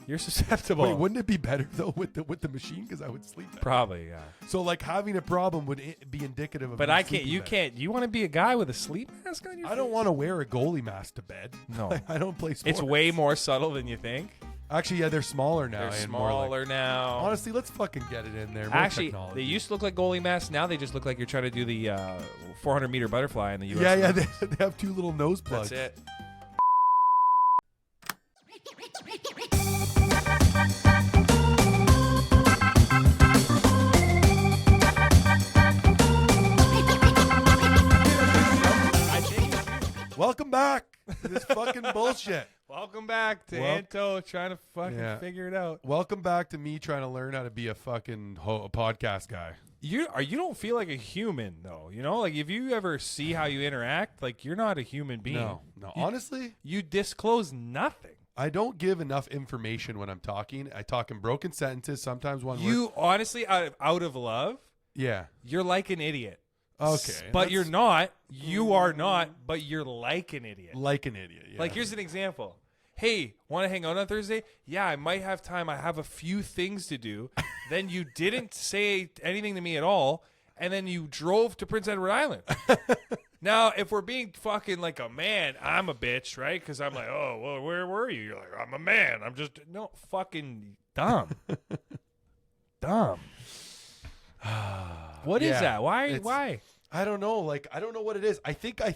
You're susceptible. Wait, wouldn't it be better though with the machine? Because I would sleep better. Probably, yeah. So like having a problem would be indicative of. But me I can't. sleeping You better. can't. You want to be a guy with a sleep mask on your face? I don't want to wear a goalie mask to bed. No. I don't play sports. It's way more subtle than you think. Actually, yeah, they're smaller now. They're and more smaller like, now. honestly, let's fucking get it in there. More Actually, technology. they used to look like goalie masks. Now they just look like you're trying to do the 400-meter butterfly in the U.S. Yeah, they have two little nose plugs. That's it. Welcome back to this fucking bullshit. Welcome back to Anto trying to fucking figure it out. Welcome back to me trying to learn how to be a fucking podcast guy. You don't feel like a human though, you know? Like if you ever see how you interact, like you're not a human being. No. Honestly, you disclose nothing. I don't give enough information when I'm talking. I talk in broken sentences, sometimes one word. You honestly, out of love, Yeah. you're like an idiot. Okay. But you're not. You are not, but you're like an idiot. Like an idiot, yeah. Like, here's an example. Hey, want to hang out on Thursday? Yeah, I might have time. I have a few things to do. Then you didn't say anything to me at all, and then you drove to Prince Edward Island. Now, if we're being fucking like a man, I'm a bitch, right? Because I'm like, oh, well, where were you? You're like, I'm a man. I'm just, no, fucking dumb. Dumb. What is that? Why? I don't know. Like, I don't know what it is. I think you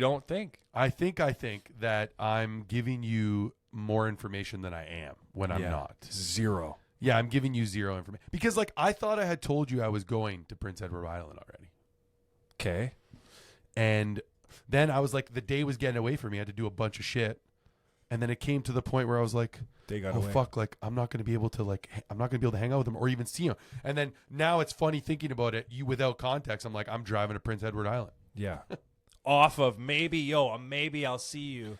don't think. I think that I'm giving you more information than I am when I'm not. Zero. Yeah, I'm giving you zero information. Because, like, I thought I had told you I was going to Prince Edward Island already. Okay. And then I was like, the day was getting away from me. I had to do a bunch of shit. And then it came to the point where I was like, fuck, like, I'm not going to be able to hang out with him or even see him. And then now it's funny thinking about it, you without context. I'm like, I'm driving to Prince Edward Island. Yeah. Off of maybe I'll see you.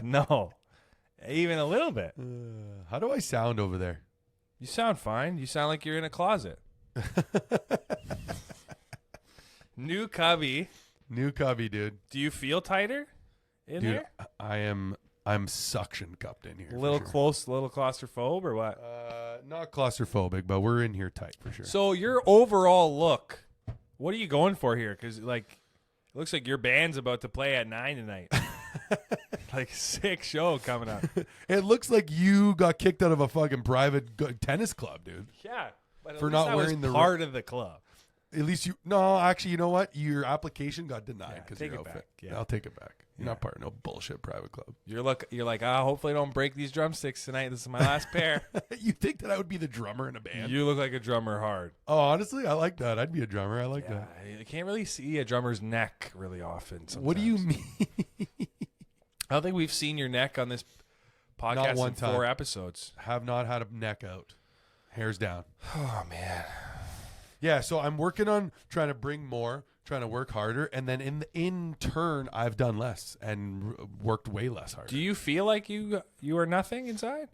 No. Even a little bit. How do I sound over there? You sound fine. You sound like you're in a closet. New cubby. New cubby, dude. Do you feel tighter in Dude, there? I'm suction cupped in here. A little close, a little claustrophobe or what? Not claustrophobic, but we're in here tight for sure. So your overall look, what are you going for here? Because like, it looks like your band's about to play at 9 tonight. Like sick show coming up. It looks like you got kicked out of a fucking private tennis club, dude. Yeah, but for not wearing the part of the club. At least actually, you know what? Your application got denied because take your it outfit. back. Yeah. I'll take it back. You're not part of no bullshit private club. You're like, hopefully I don't break these drumsticks tonight. This is my last pair. You think that I would be the drummer in a band? You look like a drummer hard. Oh, honestly, I like that. I'd be a drummer. I like that. I can't really see a drummer's neck really often. Sometimes. What do you mean? I don't think we've seen your neck on this podcast Not one in time. 4 episodes. Have not had a neck out. Hairs down. Oh, man. Yeah, so I'm working on trying to bring more, trying to work harder, and then in turn, I've done less and worked way less hard. Do you feel like you are nothing inside?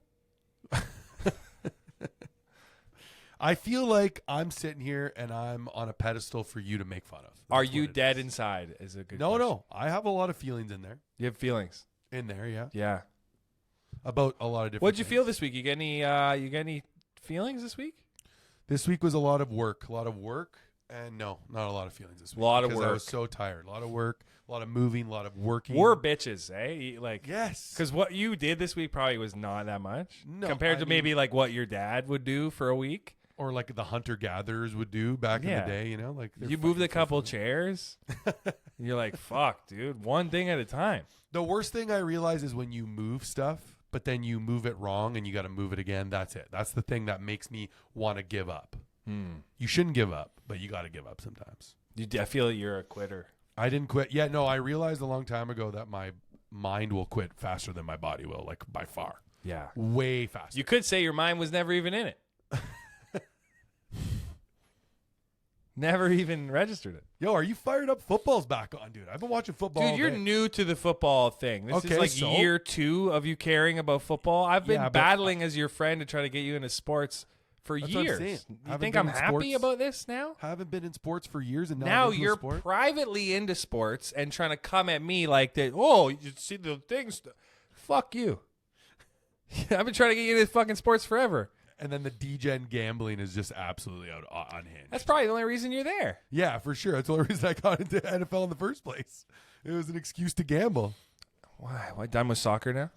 I feel like I'm sitting here and I'm on a pedestal for you to make fun of. Are you dead inside? Is a good question. No. I have a lot of feelings in there. You have feelings in there, yeah. Yeah. About a lot of different. What'd you feel this week? You get any feelings this week? This week was a lot of work, and no, not a lot of feelings this week. A lot of because work. I was so tired. A lot of work, a lot of moving, a lot of working. We're bitches, eh? Like yes, because what you did this week probably was not that much compared to maybe like what your dad would do for a week, or like the hunter gatherers would do back in the day. You know, like you moved a couple chairs. You're like, fuck, dude, one thing at a time. The worst thing I realize is when you move stuff, but then you move it wrong and you got to move it again. That's it. That's the thing that makes me want to give up. You shouldn't give up, but you got to give up sometimes. I feel like you're a quitter. I didn't quit. Yeah, no, I realized a long time ago that my mind will quit faster than my body will, like by far. Yeah. Way faster. You could say your mind was never even in it. Never even registered it. Yo, are you fired up? Football's back on, dude. I've been watching football. Dude, you're new to the football thing. This is like year 2 of you caring about football. I've been battling as your friend to try to get you into sports for That's what I'm years. saying. You Haven't think been I'm in happy sports. about this now? Haven't been in sports for years, and Now I'm into a you're sport. privately into sports and trying to come at me like that. Oh, you see the things. Fuck you. I've been trying to get you into fucking sports forever. And then the degen gambling is just absolutely unhinged. That's probably the only reason you're there. Yeah, for sure. That's the only reason I got into NFL in the first place. It was an excuse to gamble. Why? Why done with soccer now?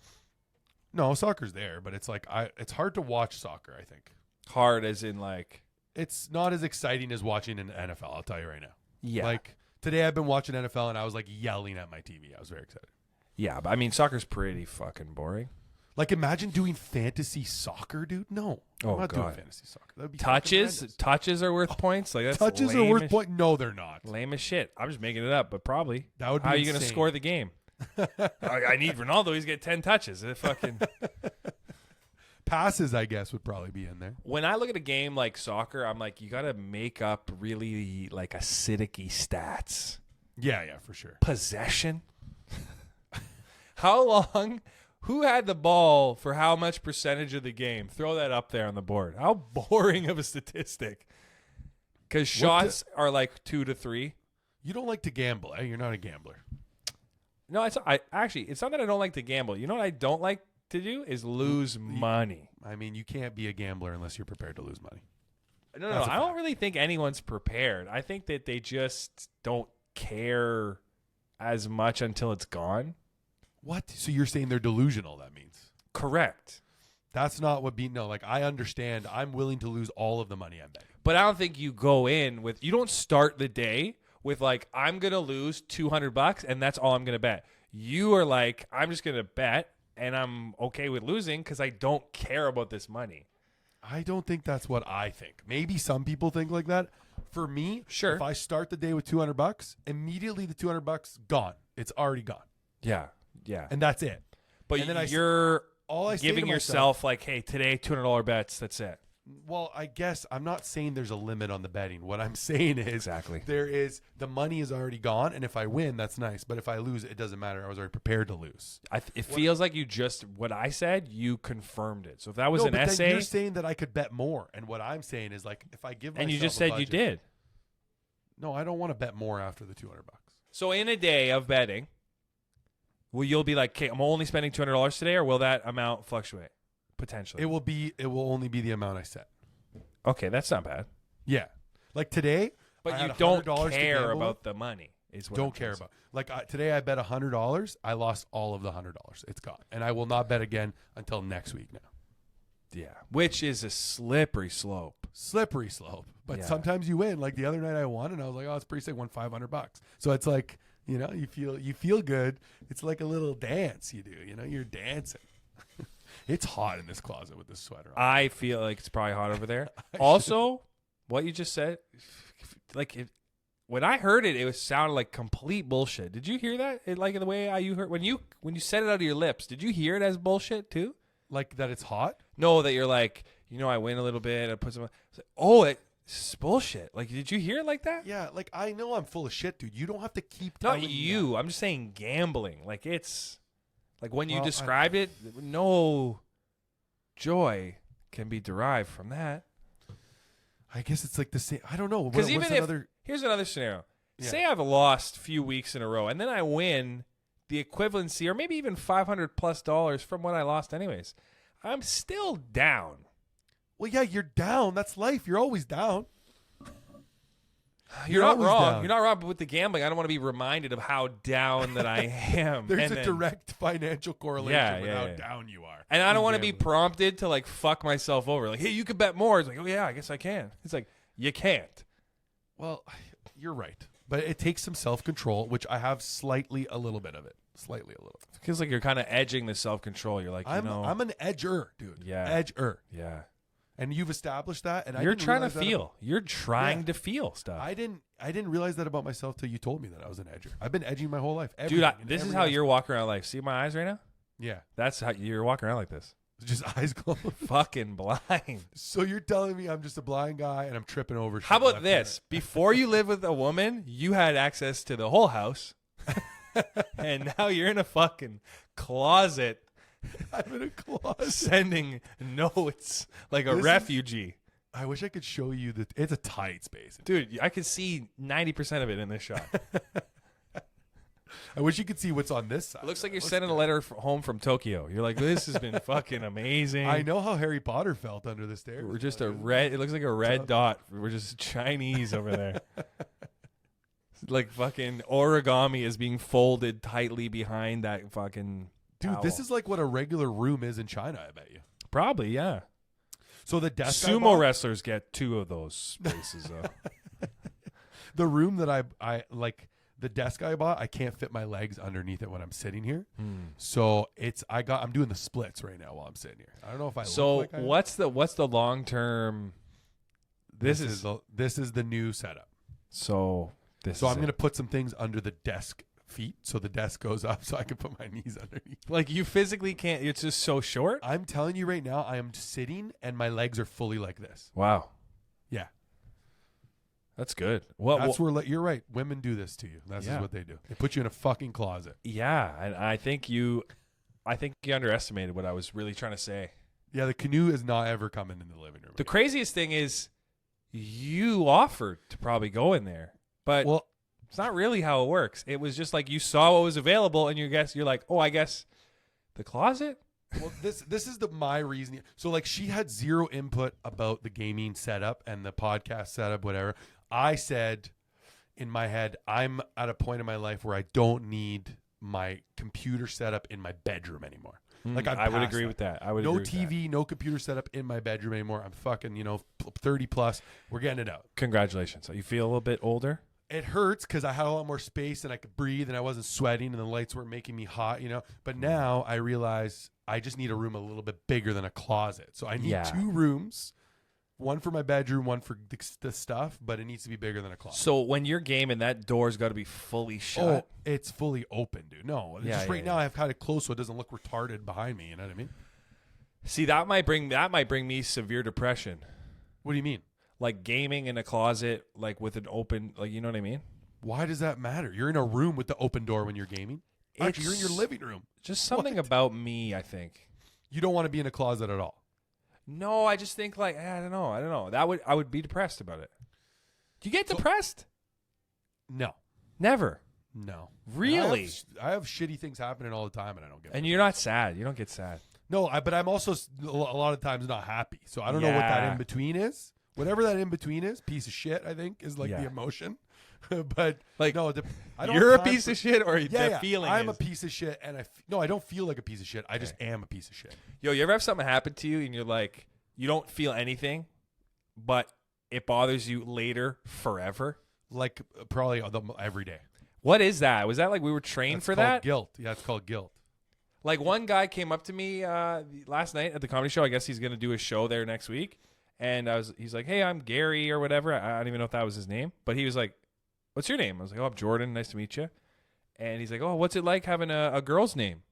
No, soccer's there, but it's like it's hard to watch soccer, I think. Hard as in like. It's not as exciting as watching an NFL, I'll tell you right now. Yeah. Like today I've been watching NFL and I was like yelling at my TV. I was very excited. Yeah, but I mean, soccer's pretty fucking boring. Like imagine doing fantasy soccer, dude. No. I'm not doing God. fantasy soccer. That'd be Touches are worth points. Like that's touches are lame worth as- point. No, they're not. Lame as shit. I'm just making it up, but probably. That would be How are you going to insane. score the game? I need Ronaldo. He's got 10 touches. It fucking. Passes, I guess, would probably be in there. When I look at a game like soccer, I'm like, you got to make up really like acidic-y stats. Yeah, for sure. Possession. How long? Who had the ball for how much percentage of the game? Throw that up there on the board. How boring of a statistic. Because shots are like 2 to 3. You don't like to gamble, eh? You're not a gambler. No, it's not that I don't like to gamble. You know what I don't like to do is lose money. I mean, you can't be a gambler unless you're prepared to lose money. No, That's a I don't fact. really think anyone's prepared. I think that they just don't care as much until it's gone. What? So you're saying they're delusional, that means? Correct. That's not what like I understand. I'm willing to lose all of the money I'm betting. But I don't think you go in with, you don't start the day with like, I'm going to lose $200 and that's all I'm going to bet. You are like, I'm just going to bet and I'm okay with losing because I don't care about this money. I don't think that's what I think. Maybe some people think like that. For me, Sure. if I start the day with $200, immediately the $200 gone. It's already gone. Yeah. Yeah. And that's it. But and then you're all I say giving to yourself like, hey, today $200 bets. That's it. Well, I guess I'm not saying there's a limit on the betting. What I'm saying is Exactly. there is the money is already gone, and if I win, that's nice. But if I lose, it doesn't matter. I was already prepared to lose. It feels like you just, what I said, you confirmed it. So if that was No, an but then essay, you're saying that I could bet more, and what I'm saying is like if I give myself and you just a said you budget- did. No, I don't want to bet more after the $200. So in a day of betting, you'll be like, okay, I'm only spending $200 today, or will that amount fluctuate? Potentially. It will only be the amount I set. Okay, that's not bad. Yeah, like today. But I you had don't $100 to care gamble about the money. Is what I'm Don't care trying to about. Like today, I bet $100. I lost all of the $100. It's gone, and I will not bet again until next week. Now, say. Yeah, which is a slippery slope. slippery slope. But Yeah. sometimes you win. Like the other night, I won, and I was like, "Oh, it's pretty sick." Won $500. So it's like you feel good. It's like a little dance you do. You're dancing. It's hot in this closet with this sweater on. I feel like it's probably hot over there. Also, what you just said, like when I heard it, it sounded like complete bullshit. Did you hear that? Like the way you heard when you said it out of your lips, did you hear it as bullshit too? Like that, it's hot. No, that you're like, I win a little bit. I put some. It's like, oh, it's bullshit. Like, did you hear it like that? Yeah, like I know I'm full of shit, dude. You don't have to keep Not telling me you. that. I'm just saying gambling. Like it's like when you Well, described it, no joy can be derived from that. I guess it's like the same. I don't know. Because What's even if another? here's another scenario. Yeah. Say I've lost a few weeks in a row, and then I win the equivalency, or maybe even $500+ from what I lost, anyways. I'm still down. Well, yeah, you're down. That's life. You're always down. You're not always wrong. down. You're not wrong. But with the gambling, I don't want to be reminded of how down that I am. There's and a then- direct financial correlation Yeah, with yeah, how yeah. down you are. And I don't in want to be gambling. prompted to like fuck myself over. Like, hey, you could bet more. It's like, oh yeah, I guess I can. It's like, you can't. Well, you're right. But it takes some self-control, which I have a little bit of it. Slightly a little. It feels like you're kind of edging the self-control. You're like, I'm an edger, dude. Yeah. Edger. yeah. And you've established that. And You're I didn't trying to realize that feel. You're trying Yeah. to feel stuff. I didn't realize that about myself till you told me that I was an edger. I've been edging my whole life. Dude, Everything, in this is every how aspect. you're walking around life. See my eyes right now? Yeah. That's how you're walking around like this. Just eyes closed. Fucking blind. So you're telling me I'm just a blind guy and I'm tripping over shit How about left and this? Before you lived with a woman, you had access to the whole house. And now you're in a fucking closet right. I'm in a closet. sending notes like a This is- refugee. I wish I could show you that it's a tight space. Dude, I could see 90% of it in this shot. I wish you could see what's on this side. It looks like you're sending a letter home from Tokyo. You're like, this has been fucking amazing. I know how Harry Potter felt under the stairs. We're just a red. It looks like a red dot. We're just Chinese over there. Like fucking origami is being folded tightly behind that fucking Dude, towel. this is like what a regular room is in China, I bet you. Probably, yeah. So the desk Sumo wrestlers get 2 of those spaces, though. The room that I like, the desk I bought, I can't fit my legs underneath it when I'm sitting here. So I'm doing the splits right now while I'm sitting here. I don't know if I look like what's the long term? This is the new setup. So I'm going to put some things under the desk feet so the desk goes up so I can put my knees underneath. Like you physically can't. It's just so short. I'm telling you right now, I am sitting and my legs are fully like this. Wow. Yeah. That's good. Well, you're right. Women do this to you. That's what they do. They put you in a fucking closet. Yeah, and I think you underestimated what I was really trying to say. Yeah, the canoe is not ever coming in the living room. The craziest thing is you offered to probably go in there, but it's not really how it works. It was just like you saw what was available, and you're like, oh, I guess the closet. Well, this is my reasoning. So like she had zero input about the gaming setup and the podcast setup, whatever. I said in my head, I'm at a point in my life where I don't need my computer setup in my bedroom anymore. Like I would agree with that. No TV, no computer setup in my bedroom anymore. I'm fucking 30 plus. We're getting it out. Congratulations. So you feel a little bit older? It hurts because I had a lot more space and I could breathe and I wasn't sweating and the lights weren't making me hot, But now I realize I just need a room a little bit bigger than a closet. So I need 2 rooms, one for my bedroom, one for the stuff, but it needs to be bigger than a closet. So when you're gaming, that door's got to be fully shut. Oh, it's fully open, dude. No, now I've had it closed so it doesn't look retarded behind me. You know what I mean? See, that might bring me severe depression. What do you mean? Like gaming in a closet, like with an open, like, you know what I mean? Why does that matter? You're in a room with the open door when you're gaming. Actually, you're in your living room. Just something about me, I think. You don't want to be in a closet at all. No, I just think like I don't know. I would be depressed about it. Do you get depressed? No. Never. No. Really? I have shitty things happening all the time, and I don't get. And you're not sad. You don't get sad. No, but I'm also a lot of times not happy. So I don't know what that in between is. Whatever that in between is, piece of shit. I think is like the emotion. But like, no, I don't. You're a piece of shit, or the feeling. I'm a piece of shit, and I don't feel like a piece of shit. I just am a piece of shit. Yo, you ever have something happen to you, and you're like, you don't feel anything, but it bothers you later forever? Like probably every day. What is that? Was that like we were trained for that? Guilt. Yeah, it's called guilt. Like one guy came up to me last night at the comedy show. I guess he's gonna do a show there next week, and he's like, "Hey, I'm Gary or whatever." I don't even know if that was his name, but he was like, "What's your name?" I was like, "Oh, I'm Jordan. Nice to meet you." And he's like, "Oh, what's it like having a girl's name?"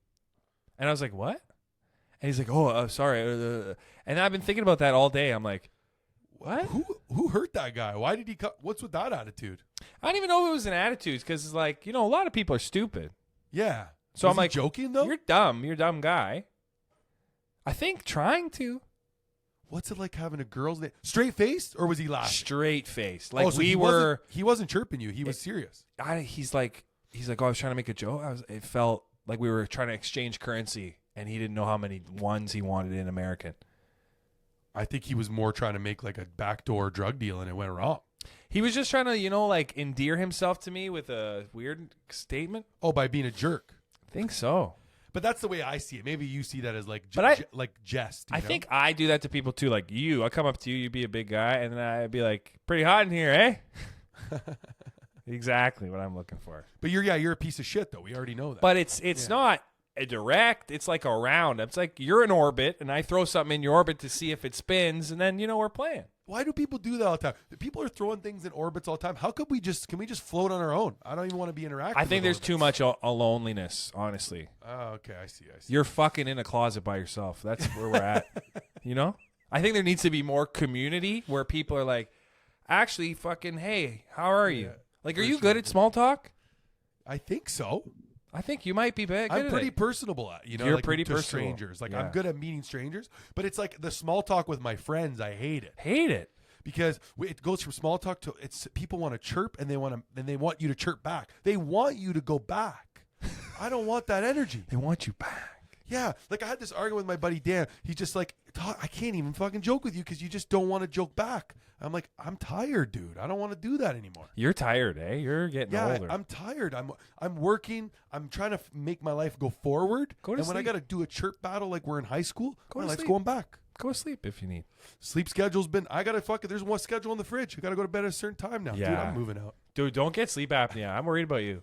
And I was like, "What?" And he's like, "Oh, sorry." And I've been thinking about that all day. I'm like, what? Who hurt that guy? Why did he cut? What's with that attitude? I don't even know if it was an attitude because it's like, a lot of people are stupid. Yeah. So I'm like, joking though? You're dumb. You're a dumb guy. I think trying to. What's it like having a girl's name? Straight faced, or was he laughing? Straight faced. Like so he wasn't chirping you. He was serious. He's like, oh, I was trying to make a joke. It felt like we were trying to exchange currency, and he didn't know how many ones he wanted in American. I think he was more trying to make like a backdoor drug deal, and it went wrong. He was just trying to, like endear himself to me with a weird statement. Oh, by being a jerk. I think so. But that's the way I see it. Maybe you see that as like, jest. I think I do that to people too. Like you, I come up to you, you'd be a big guy, and then I'd be like, pretty hot in here, eh? Exactly what I'm looking for. But you're a piece of shit though. We already know that. But it's not a direct. It's like a round. It's like you're in orbit, and I throw something in your orbit to see if it spins, and then we're playing. Why do people do that all the time? People are throwing things in orbits all the time. How could can we just float on our own? I don't even want to be interactive. I think there's too much a loneliness, honestly. Oh, okay. I see. You're fucking in a closet by yourself. That's where we're at. I think there needs to be more community where people are like, actually, fucking, hey, how are you? Like, are you good at small talk? I think so. I think you might be good I'm at pretty it. personable at, You're like pretty to personable. strangers. Like Yeah. I'm good at meeting strangers, but it's like the small talk with my friends. I hate it. Hate it. Because it goes from small talk to it's people want to chirp and they want you to chirp back. They want you to go back. I don't want that energy. They want you back. Yeah, like I had this argument with my buddy Dan. He's just like, I can't even fucking joke with you because you just don't want to joke back. I'm like, I'm tired, dude. I don't want to do that anymore. You're tired, eh? You're getting older. I'm tired. I'm working. I'm trying to make my life go forward. Go to and when I sleep. got to do a chirp battle like we're in high school, my life's sleep. going back. Go to sleep if you need. Sleep schedule's been. I gotta fuck it. There's one schedule in the fridge. I gotta go to bed at a certain time now. Yeah. Dude, I'm moving out. Dude, don't get sleep apnea. I'm worried about you.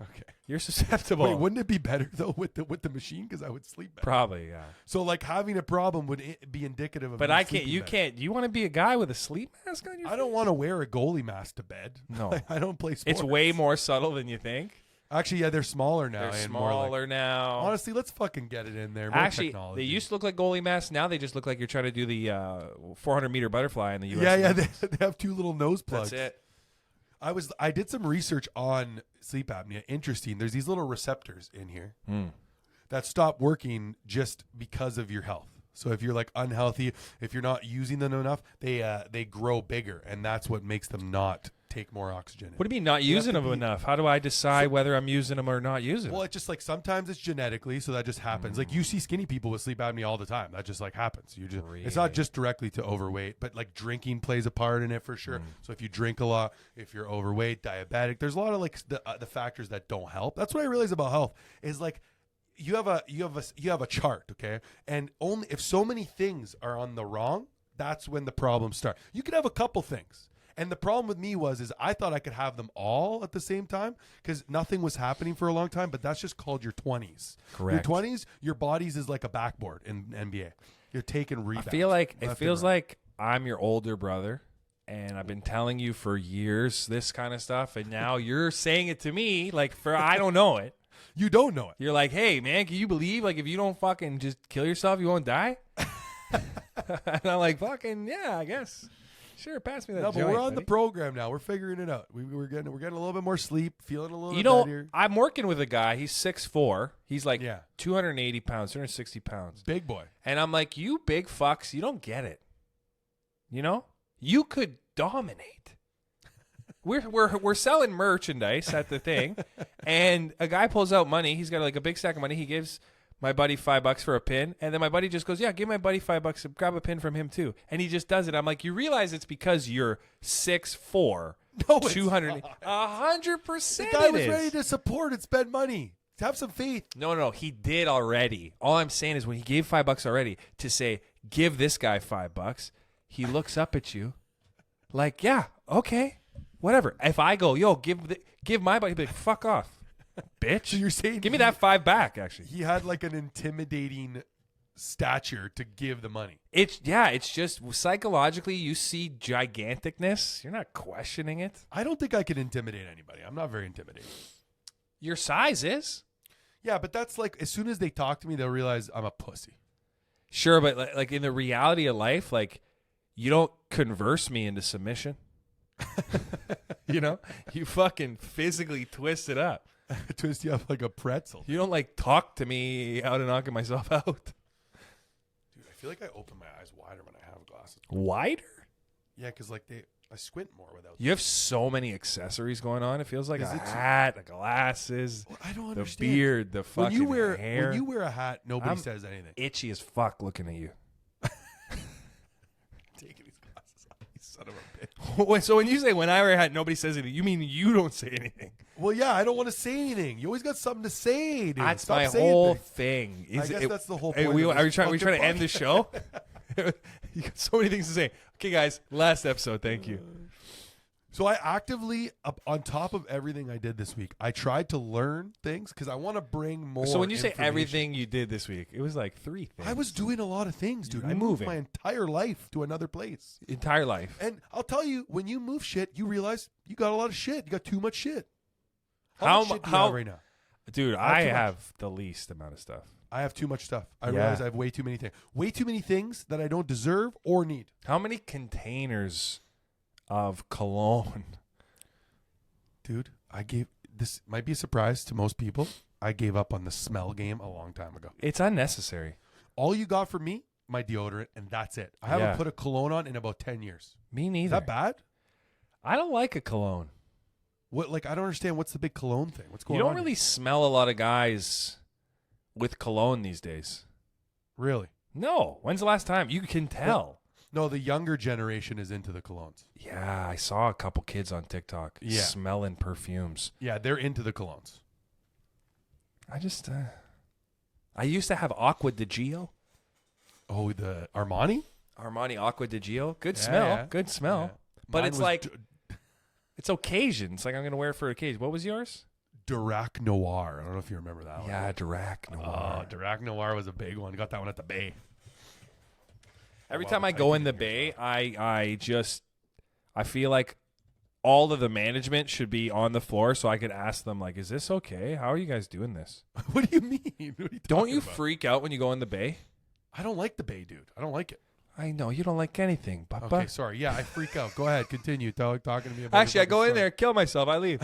Okay. You're susceptible. Wait, wouldn't it be better though with the machine because I would sleep better? Probably, yeah. So like having a problem would be indicative of. But me I can't. sleeping You better. can't. You want to be a guy with a sleep mask on your I don't face? want to wear a goalie mask to bed. No. I don't play sports. It's way more subtle than you think. Actually, yeah, they're smaller now. They're and more like- smaller now. honestly, let's fucking get it in there. More Actually, technology. they used to look like goalie masks. Now they just look like you're trying to do the 400-meter butterfly in the U.S. Yeah, Olympics. they have two little nose plugs. That's it. I did some research on sleep apnea. Interesting. There's these little receptors in here that stop working just because of your health. So if you're like unhealthy, if you're not using them enough, they grow bigger, and that's what makes them not take more oxygen. What do you mean not using them enough? How do I decide whether I'm using them or not using Well, them? it's just like sometimes it's genetically, so that just happens. Like you see skinny people with sleep apnea all the time. That just like happens. It's not just directly to overweight, but like drinking plays a part in it for sure. So if you drink a lot, if you're overweight, diabetic, there's a lot of like the factors that don't help. That's what I realize about health is like you have a chart, okay? And only if so many things are on the wrong, that's when the problems start. You could have a couple things. And the problem with me is I thought I could have them all at the same time because nothing was happening for a long time, but that's just called your 20s. Correct. Your 20s, your bodies is like a backboard in NBA. You're taking rebounds. I feel like it left feels and right. like I'm your older brother, and I've been telling you for years this kind of stuff, and now you're saying it to me like I don't know it. You don't know it. You're like, hey man, can you believe like if you don't fucking just kill yourself, you won't die? And I'm like, fucking yeah, I guess. Sure, pass me that. No, but joint, we're on the buddy. program now. We're figuring it out. We're getting a little bit more sleep, feeling a little You bit know, better. I'm working with a guy. He's 6'4". He's like Yeah. 280 pounds, 260 pounds. Big boy. And I'm like, you big fucks, you don't get it. You know, you could dominate. We're selling merchandise at the thing, and a guy pulls out money. He's got like a big stack of money. He gives my buddy $5 for a pin, and then my buddy just goes, "Yeah, give my buddy $5 and grab a pin from him too." And he just does it. I'm like, you realize it's because you're 6'4", No, it's 200, not. 100%. The guy was it is. ready to support and spend money. Have some faith. No, he did already. All I'm saying is when he gave $5 already to say, give this guy $5, he looks up at you like, yeah, okay, whatever. If I go, yo, give my buddy, he'd be like, fuck off, bitch. So you're saying give me that $5 back, actually. He had like an intimidating stature to give the money. It's just psychologically you see giganticness. You're not questioning it. I don't think I can intimidate anybody. I'm not very intimidating. Your size is. Yeah, but that's like as soon as they talk to me, they'll realize I'm a pussy. Sure, but like in the reality of life, like you don't converse me into submission. You know, you fucking physically twist it up. Twist you up like a pretzel. You don't like talk to me out of knocking myself out. Dude, I feel like I open my eyes wider when I have glasses. Wider? Yeah, because like I squint more without. You have so many accessories going on. It feels like Is a it- hat, the glasses, Well, I don't the understand. beard, the fucking hair. When you wear a hat, nobody I'm says anything. itchy as fuck looking at you. Taking these glasses off, you son of a bitch. Wait, so when you say when I wear a hat, nobody says anything, you mean you don't say anything? Well, yeah, I don't want to say anything. You always got something to say, dude. That's Stop my saying whole things. thing. I guess that's the whole Hey, point of are we this trying to fucking end the show? You got so many things to say. Okay, guys, last episode. Thank you. So I actively, on top of everything I did this week, I tried to learn things because I want to bring more. So when you say information. everything you did this week, it was like 3 things. I was doing a lot of things, dude. You're I moved moving. my entire life to another place. Entire life. And I'll tell you, when you move shit, you realize you got a lot of shit. You got too much shit. How much mu- shit do you how- have right now? Dude, have I too much. have the least amount of stuff. I have too much stuff. I Yeah. realize I have way too many things. Way too many things that I don't deserve or need. How many containers of cologne? Dude, this might be a surprise to most people. I gave up on the smell game a long time ago. It's unnecessary. All you got from me, my deodorant, and that's it. I haven't put a cologne on in about 10 years. Me neither. Is that bad? I don't like a cologne. What? Like, I don't understand. What's the big cologne thing? What's going on? You don't really smell a lot of guys with cologne these days. Really? No. When's the last time? You can tell. No, the younger generation is into the colognes. Yeah, I saw a couple kids on TikTok smelling perfumes. Yeah, they're into the colognes. I used to have Aqua di Gio. Oh, the Armani? Armani Aqua di Gio. Good smell. Yeah. Good smell. Yeah. But it's like, it's occasion. It's like I'm going to wear it for occasion. What was yours? Durac Noir. I don't know if you remember that one. Yeah, Durac Noir. Oh, Durac Noir was a big one. Got that one at the Bay. Every time I go in the Bay, I feel like all of the management should be on the floor so I could ask them, like, is this okay? How are you guys doing this? What do you mean? What are you don't you freak out when you go in the Bay? I don't like the Bay, dude. I don't like it. I know. You don't like anything, Papa. Okay, sorry. Yeah, I freak out. Go ahead. Continue talking to me about Actually, I go in there, kill myself. I leave.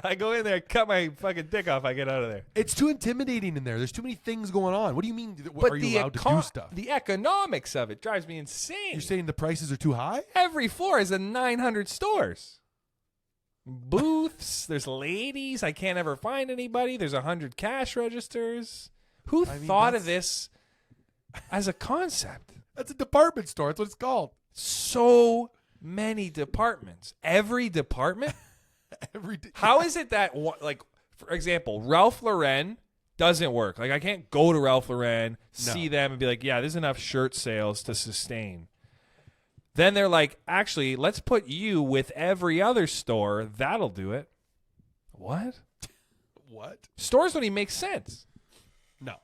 I go in there, cut my fucking dick off. I get out of there. It's too intimidating in there. There's too many things going on. What do you mean? Are you allowed to do stuff? The economics of it drives me insane. You're saying the prices are too high? Every floor is 900 stores. Booths. There's ladies. I can't ever find anybody. There's 100 cash registers. Who thought of this as a concept? That's a department store. That's what it's called. So many departments. Every department? How is it that, like, for example, Ralph Lauren doesn't work? Like, I can't go to Ralph Lauren, see them, and be like, yeah, there's enough shirt sales to sustain. Then they're like, actually, let's put you with every other store. That'll do it. What? What? Stores don't even make sense. No.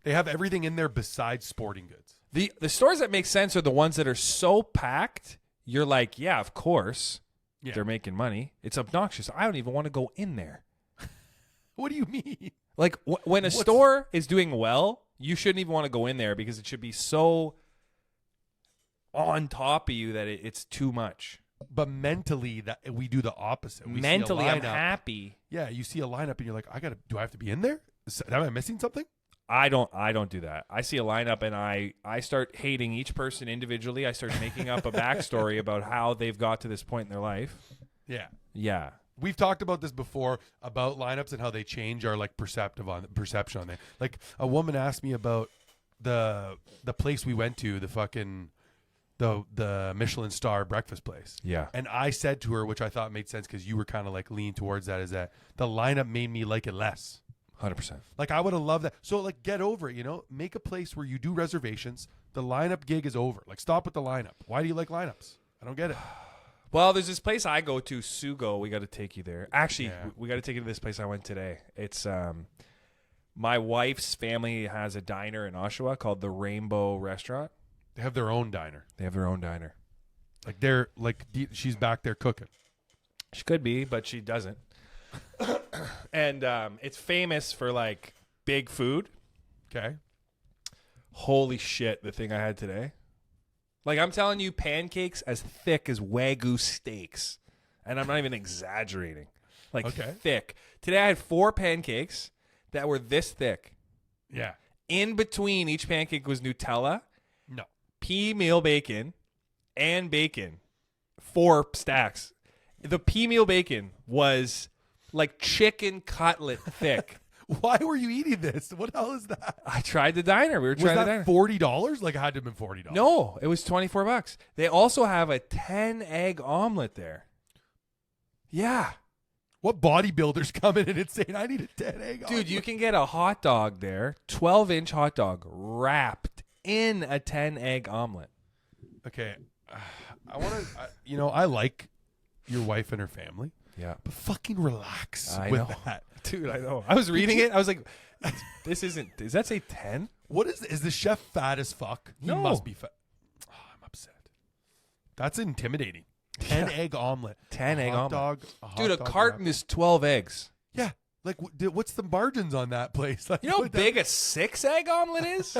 They have everything in there besides sporting goods. The stores that make sense are the ones that are so packed, you're like, yeah, of course. Yeah. They're making money. It's obnoxious. I don't even want to go in there. What do you mean? Like, when a store is doing well, you shouldn't even want to go in there because it should be so on top of you that it's too much. But mentally, that we do the opposite. Mentally, I'm happy. Yeah, you see a lineup and you're like, do I have to be in there? Am I missing something? I don't do that. I see a lineup and I start hating each person individually. I start making up a backstory about how they've got to this point in their life. Yeah. Yeah. We've talked about this before about lineups and how they change our like perception on them. Like a woman asked me about the place we went to, the fucking the Michelin star breakfast place. Yeah. And I said to her, which I thought made sense because you were kind of like leaning towards that, is that the lineup made me like it less. 100%. Like, I would have loved that. So, like, get over it, you know? Make a place where you do reservations. The lineup gig is over. Like, stop with the lineup. Why do you like lineups? I don't get it. Well, there's this place I go to, Sugo. We got to take you there. Actually, we got to take you to this place I went today. It's my wife's family has a diner in Oshawa called the Rainbow Restaurant. They have their own diner. Like, she's back there cooking. She could be, but she doesn't. And it's famous for like big food. Okay. Holy shit, the thing I had today. Like, I'm telling you, pancakes as thick as Wagyu steaks. And I'm not even exaggerating. Like, thick. Today I had 4 pancakes that were this thick. Yeah. In between each pancake was Nutella. No. Pea meal bacon and bacon. 4 stacks. The pea meal bacon was like chicken cutlet thick. Why were you eating this? What the hell is that? I tried the diner. We were trying the diner. Was that $40? Like, it had to have been $40. No, it was $24. They also have a 10-egg omelet there. Yeah. What bodybuilder's coming in and saying, I need a 10-egg omelet? Dude, you can get a hot dog there, 12-inch hot dog, wrapped in a 10-egg omelet. Okay. I want to, I like your wife and her family. Yeah. But fucking relax that. Dude, I know. I was reading it. I was like, this isn't, does that say 10? What is the chef fat as fuck? He must be fat. Oh, I'm upset. That's intimidating. 10-egg omelet. 10-egg omelet. Dog, dude, a carton is 12 eggs. Yeah. Like, what's the margins on that place? Like, you know how big a 6-egg omelet is?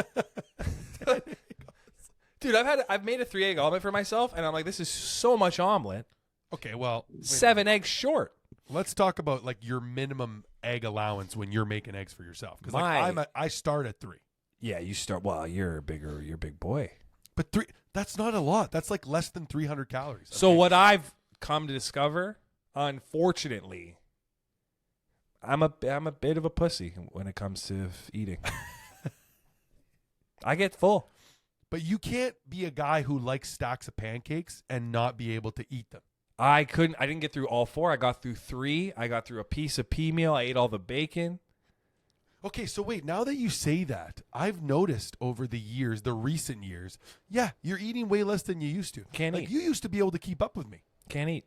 Dude, I've made a 3-egg omelet for myself, and I'm like, this is so much omelet. Okay, well, 7 eggs short. let's talk about like your minimum egg allowance when you're making eggs for yourself. Because like I start at 3. Yeah, you start. Well, you're a big boy. But 3, that's not a lot. That's like less than 300 calories. So what I've come to discover, unfortunately, I'm a bit of a pussy when it comes to eating. I get full. But you can't be a guy who likes stacks of pancakes and not be able to eat them. I didn't get through all 4. I got through 3. I got through a piece of pea meal. I ate all the bacon. Okay, so wait, now that you say that, I've noticed over the years, the recent years, yeah, you're eating way less than you used to. Can't eat. You used to be able to keep up with me. Can't eat.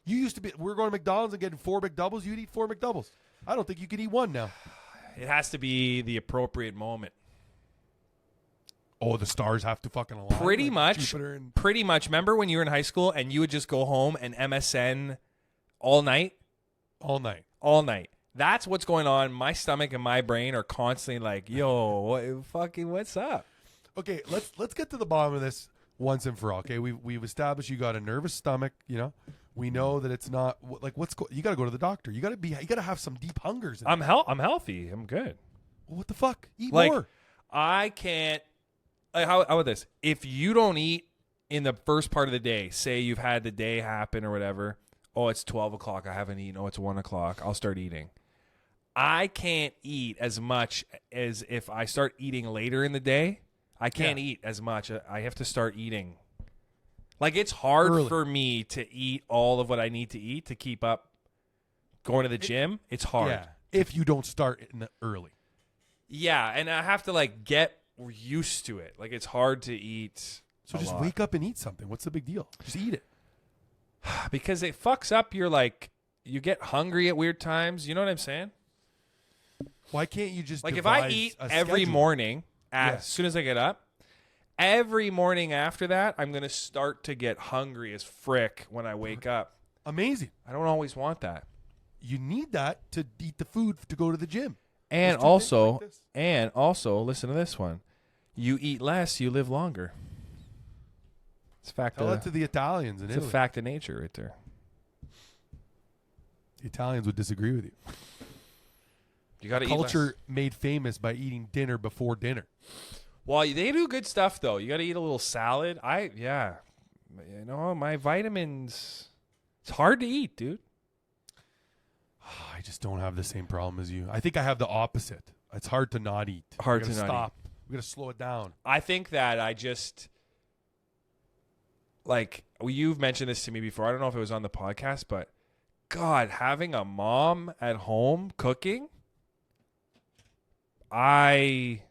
You used to be, we're going to McDonald's and getting 4 McDoubles. You'd eat 4 McDoubles. I don't think you could eat 1 now. It has to be the appropriate moment. Oh, the stars have to fucking align. Pretty like much. And... Pretty much. Remember when you were in high school and you would just go home and MSN all night? All night. All night. That's what's going on. My stomach and my brain are constantly like, yo, what's up? Okay, let's get to the bottom of this once and for all. Okay, we've established you got a nervous stomach. You know, we know that it's not like you got to go to the doctor. You got to have some deep hungers. I'm healthy. I'm good. Well, what the fuck? Eat like, more. I can't. Like, how about this? If you don't eat in the first part of the day, say you've had the day happen or whatever. Oh, it's 12 o'clock. I haven't eaten. Oh, it's 1 o'clock. I'll start eating. I can't eat as much as if I start eating later in the day. I can't eat as much. I have to start eating. Like, it's hard for me to eat all of what I need to eat to keep up going to the gym. It's hard. Yeah, if you don't start early. Yeah, and I have to, like, get used to it. Like, it's hard to eat. So just wake up and eat something. What's the big deal? Just eat it. Because it fucks up your, like, you get hungry at weird times. You know what I'm saying? Why can't you just like if I eat every morning as soon as I get up, every morning after that, I'm going to start to get hungry as frick when I wake up. Amazing. I don't always want that. You need that to eat the food to go to the gym. And also, listen to this one. You eat less, you live longer. It's a fact. Tell that to the Italians in Italy. It's a fact of nature right there. The Italians would disagree with you. You got to eat culture made famous by eating dinner before dinner. Well, they do good stuff though. You got to eat a little salad. You know, my vitamins. It's hard to eat, dude. I just don't have the same problem as you. I think I have the opposite. It's hard to not eat. Hard to not stop. We got to slow it down. I think that I just you've mentioned this to me before. I don't know if it was on the podcast, but God, having a mom at home cooking. Bring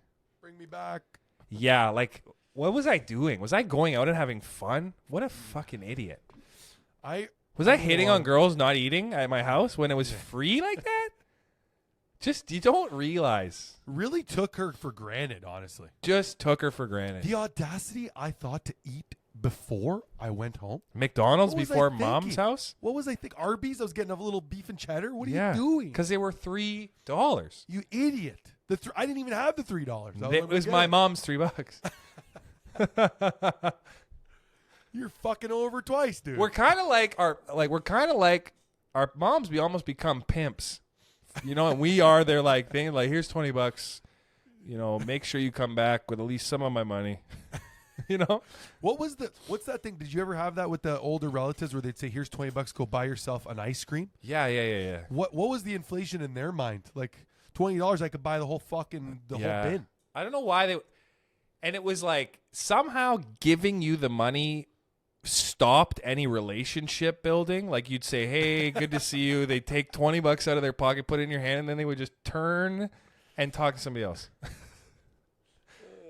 me back. Yeah, like, what was I doing? Was I going out and having fun? What a fucking idiot. Was I hitting on girls not eating at my house when it was free like that? Just, you don't realize. Really took her for granted, honestly. Just took her for granted. The audacity I thought to eat before I went home. McDonald's before mom's house? What was I thinking? Arby's? I was getting a little beef and cheddar? What are you doing? Because they were $3. You idiot. I didn't even have the $3. It was my mom's $3. You're fucking over twice, dude. We're kind of like our moms. We almost become pimps, you know. And we are their thing. Like, here's $20. You know, make sure you come back with at least some of my money. You know, what's that thing? Did you ever have that with the older relatives where they'd say, "Here's $20, go buy yourself an ice cream"? Yeah. What was the inflation in their mind? Like $20, I could buy the whole whole bin. I don't know why they. And it was like somehow giving you the money stopped any relationship building. Like, you'd say, "Hey, good to see you." They take $20 out of their pocket, put it in your hand, and then they would just turn and talk to somebody else.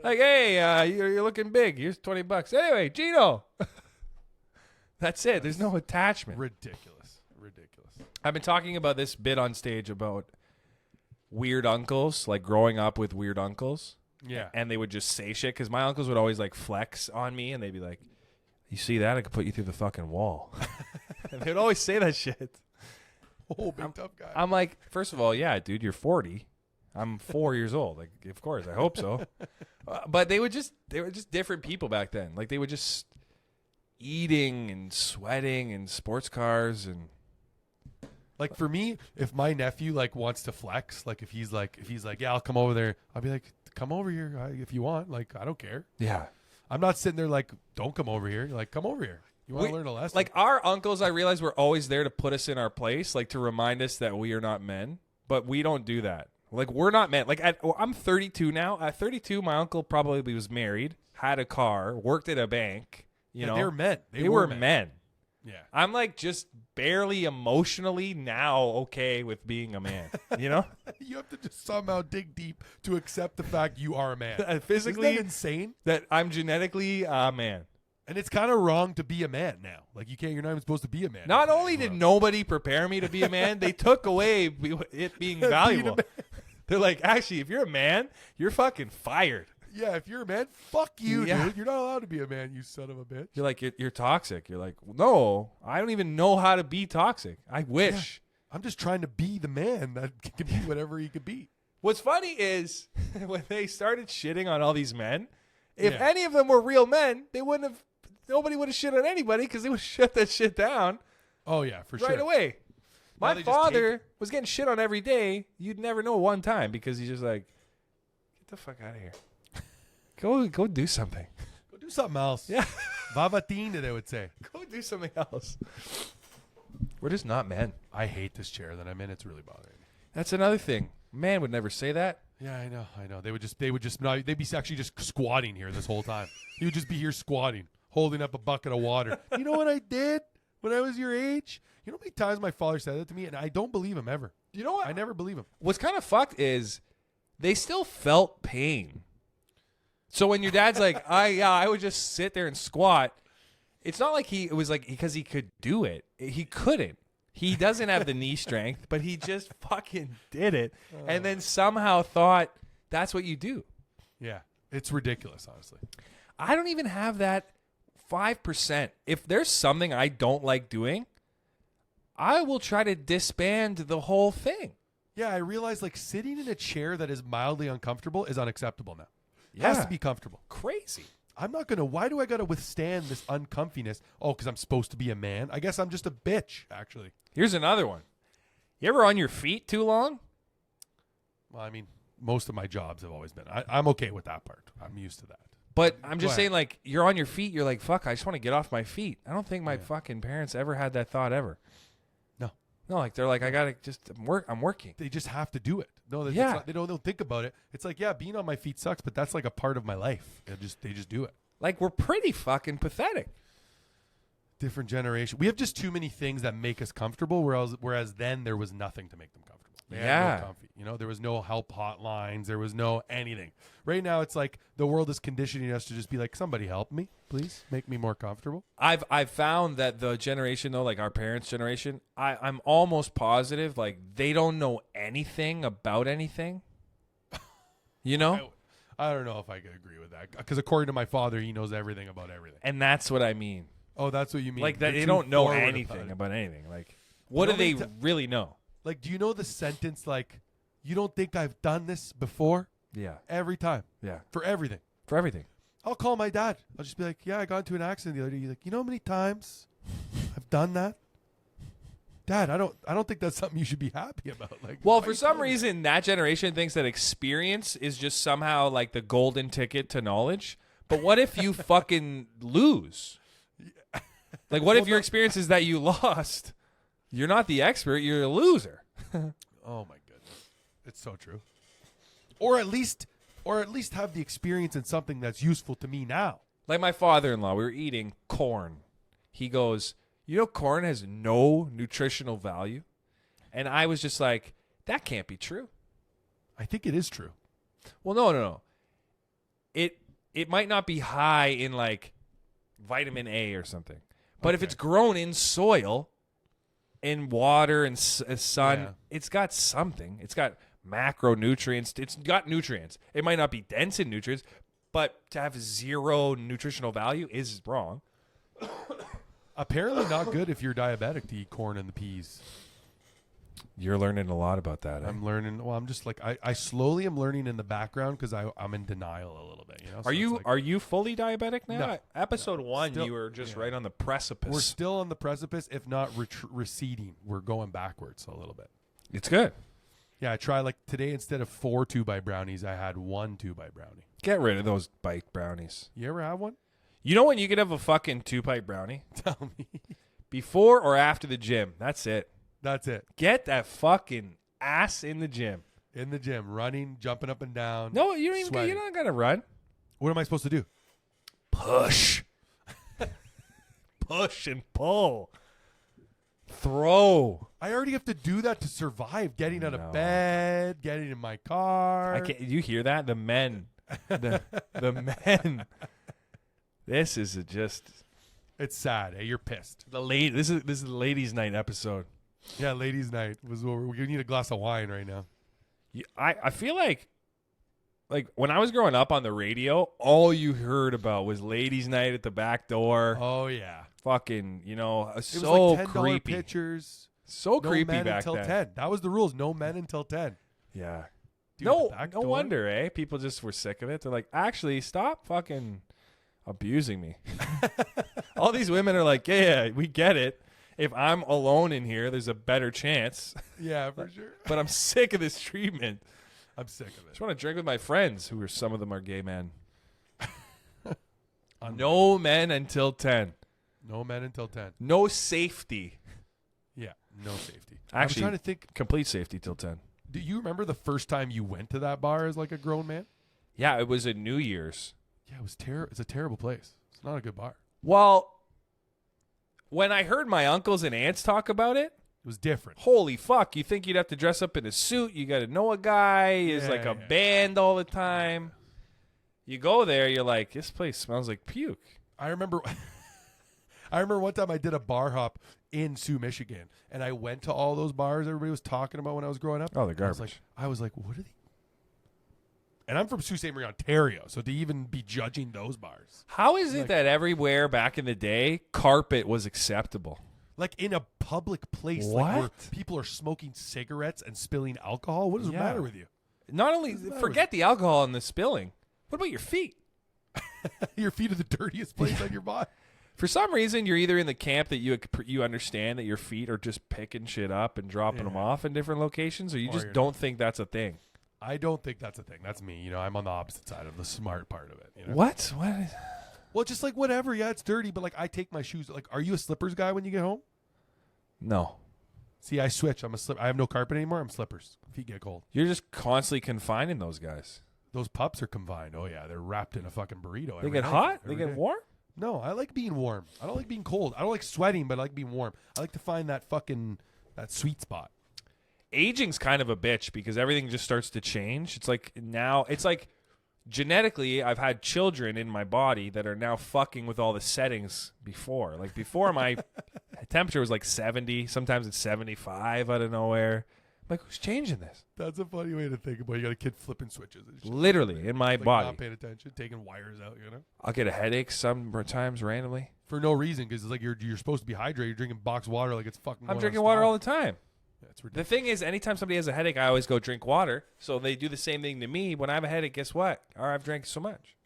Like, "Hey, you're looking big. Here's $20. Anyway, Gino." That's it. There's no attachment. Ridiculous. I've been talking about this bit on stage about weird uncles, like growing up with weird uncles. Yeah. And they would just say shit because my uncles would always flex on me, and they'd be like, "You see that? I could put you through the fucking wall." And they would always say that shit. Oh, big tough guy. I'm like, first of all, yeah, dude, you're 40. I'm 4 years old. Like, of course, I hope so. But they were just different people back then. Like, they would just, eating and sweating and sports cars and Like for me, if my nephew like wants to flex, like if he's like, yeah, I'll come over there. I'll be like, come over here if you want. Like, I don't care. yeah. I'm not sitting there like, don't come over here. Like, come over here. You want to learn a lesson? Like our uncles, I realize were always there to put us in our place, like to remind us that we are not men, but we don't do that. Like we're not men. Like I'm 32 now. At 32, my uncle probably was married, had a car, worked at a bank. You know, they were men. They were men. Yeah. I'm like just barely emotionally now okay with being a man. You know, you have to just somehow dig deep to accept the fact you are a man. Physically, isn't that insane? That I'm genetically a man. And it's kind of wrong to be a man now. Like you can't. You're not even supposed to be a man. Not only did nobody prepare me to be a man, they took away it being valuable. They're like, actually, if you're a man, you're fucking fired. Yeah, if you're a man, fuck you, dude. You're not allowed to be a man, you son of a bitch. You're like, you're toxic. You're like, no, I don't even know how to be toxic. I wish. Yeah. I'm just trying to be the man that can be whatever he could be. What's funny is when they started shitting on all these men, if any of them were real men, nobody would have shit on anybody because they would shut that shit down. Oh, yeah, for sure. Right away. My father was getting shit on every day. You'd never know one time because he's just like, get the fuck out of here. Go do something. Go do something else. Yeah. Vavatina, they would say. Go do something else. We're just not men. I hate this chair that I'm in. It's really bothering me. That's another thing. Man would never say that. Yeah, I know. They'd be actually just squatting here this whole time. He would just be here squatting, holding up a bucket of water. You know what I did when I was your age? You know how many times my father said that to me, and I don't believe him ever. You know what? I never believe him. What's kind of fucked is they still felt pain. So when your dad's like, I would just sit there and squat. It's not like it was like because he could do it. He couldn't. He doesn't have the knee strength, but he just fucking did it. And then somehow thought that's what you do. Yeah. It's ridiculous, honestly. I don't even have that 5%. If there's something I don't like doing, I will try to disband the whole thing. Yeah, I realize like sitting in a chair that is mildly uncomfortable is unacceptable now. Yeah. Has to be comfortable. Crazy. I'm not going to. Why do I got to withstand this uncomfiness? Oh, because I'm supposed to be a man? I guess I'm just a bitch, actually. Here's another one. You ever on your feet too long? Well, I mean, most of my jobs have always been. I'm okay with that part. I'm used to that. But I'm just saying, like, you're on your feet. You're like, fuck, I just want to get off my feet. I don't think my fucking parents ever had that thought ever. No, like they're like, I gotta just I'm working. They just have to do it. No, they don't think about it. It's like, yeah, being on my feet sucks, but that's like a part of my life. They just do it. Like we're pretty fucking pathetic. Different generation. We have just too many things that make us comfortable. Whereas then there was nothing to make them comfortable. They had no comfy. You know, there was no help hotlines. There was no anything. Right now, it's like the world is conditioning us to just be like, somebody help me, please, make me more comfortable. I've found that the generation though, like our parents' generation, I'm almost positive like they don't know anything about anything. You know, I don't know if I could agree with that because according to my father, he knows everything about everything. And that's what I mean. Oh, that's what you mean. Like that they don't know anything about anything. Like what do they really know? Like, do you know the sentence, like, you don't think I've done this before? Yeah. Every time. Yeah. For everything. For everything. I'll call my dad. I'll just be like, yeah, I got into an accident the other day. He's like, you know how many times I've done that? Dad, I don't think that's something you should be happy about. Like, well, for some reason, that generation thinks that experience is just somehow like the golden ticket to knowledge. But what if you fucking lose? Like, what if your experience is that you lost? You're not the expert. You're a loser. Oh, my goodness. It's so true. Or at least have the experience in something that's useful to me now. Like my father-in-law, we were eating corn. He goes, you know, corn has no nutritional value. And I was just like, that can't be true. I think it is true. Well, no. It might not be high in like vitamin A or something. But if it's grown in soil, in water and sun, it's got something. It's got macronutrients. It's got nutrients. It might not be dense in nutrients, but to have zero nutritional value is wrong. Apparently not good if you're diabetic to eat corn and the peas. You're learning a lot about that. I'm learning. Well, I'm just like I slowly am learning in the background because I'm in denial a little bit. You know. So are you fully diabetic now? No. Episode 1, Still, you were just right on the precipice. We're still on the precipice, if not receding. We're going backwards a little bit. It's good. Yeah, I try like today instead of 4 2-bite brownies, I had 1 2-bite brownie. Get rid of those bite brownies. You ever have one? You know when you could have a fucking 2-bite brownie? Tell me. Before or after the gym. That's it. That's it. Get that fucking ass in the gym. In the gym, running, jumping up and down. No, you don't even. You're not gonna run. What am I supposed to do? Push. Push and pull. Throw. I already have to do that to survive. Getting out of bed, getting in my car. I can't. You hear that? The men. The men. This is just. It's sad. Hey, you're pissed. This is the ladies' night episode. Yeah, ladies' night was what we need a glass of wine right now. I feel like when I was growing up on the radio, all you heard about was ladies' night at the back door. Oh yeah, fucking, it so was like $10 creepy. Pictures, so no creepy men back until then. 10. That was the rules. No men until 10. Yeah. Dude, no wonder, eh? People just were sick of it. They're like, actually, stop fucking abusing me. All these women are like, yeah, we get it. If I'm alone in here, there's a better chance. Yeah, for sure. But I'm sick of this treatment. I'm sick of it. I just want to drink with my friends, some of them are gay men. No men until 10. No men until 10. No safety. Yeah, no safety. Actually, I'm trying to think. Complete safety till 10. Do you remember the first time you went to that bar as like a grown man? Yeah, it was a New Year's. Yeah, it was terrible. It's a terrible place. It's not a good bar. Well, when I heard my uncles and aunts talk about it, it was different. Holy fuck. You think you'd have to dress up in a suit. You got to know a guy. Is like a band all the time. You go there, you're like, this place smells like puke. I remember one time I did a bar hop in Sioux, Michigan, and I went to all those bars everybody was talking about when I was growing up. Oh, they're garbage. I was like, what are they? And I'm from Sault Ste. Marie, Ontario, so to even be judging those bars. How is it that everywhere back in the day, carpet was acceptable? Like in a public place, like where people are smoking cigarettes and spilling alcohol? What is the matter with you? Not only, forget the alcohol and the spilling. What about your feet? Your feet are the dirtiest place on your body. For some reason, you're either in the camp that you understand that your feet are just picking shit up and dropping them off in different locations, or you just don't think that's a thing. I don't think that's a thing. That's me. You know, I'm on the opposite side of the smart part of it. You know? What? Well, just like whatever. Yeah, it's dirty, but like I take my shoes. Like, are you a slippers guy when you get home? No. See, I switch. I have no carpet anymore. I'm slippers. Feet get cold. You're just constantly confining those guys. Those pups are confined. Oh yeah, they're wrapped in a fucking burrito. They get hot? They get warm? No, I like being warm. I don't like being cold. I don't like sweating, but I like being warm. I like to find that sweet spot. Aging's kind of a bitch because everything just starts to change. It's like genetically, I've had children in my body that are now fucking with all the settings before. Like before, my temperature was like 70. Sometimes it's 75 out of nowhere. I'm like, who's changing this? That's a funny way to think about it. You got a kid flipping switches. And shit. Literally in my body. Not paying attention, taking wires out, you know? I'll get a headache sometimes randomly. For no reason, because it's like you're supposed to be hydrated. You're drinking boxed water like it's fucking I'm drinking water all the time. Yeah, it's The ridiculous. thing is, anytime somebody has a headache, I always go drink water. So they do the same thing to me. When I have a headache, guess what? I've drank so much.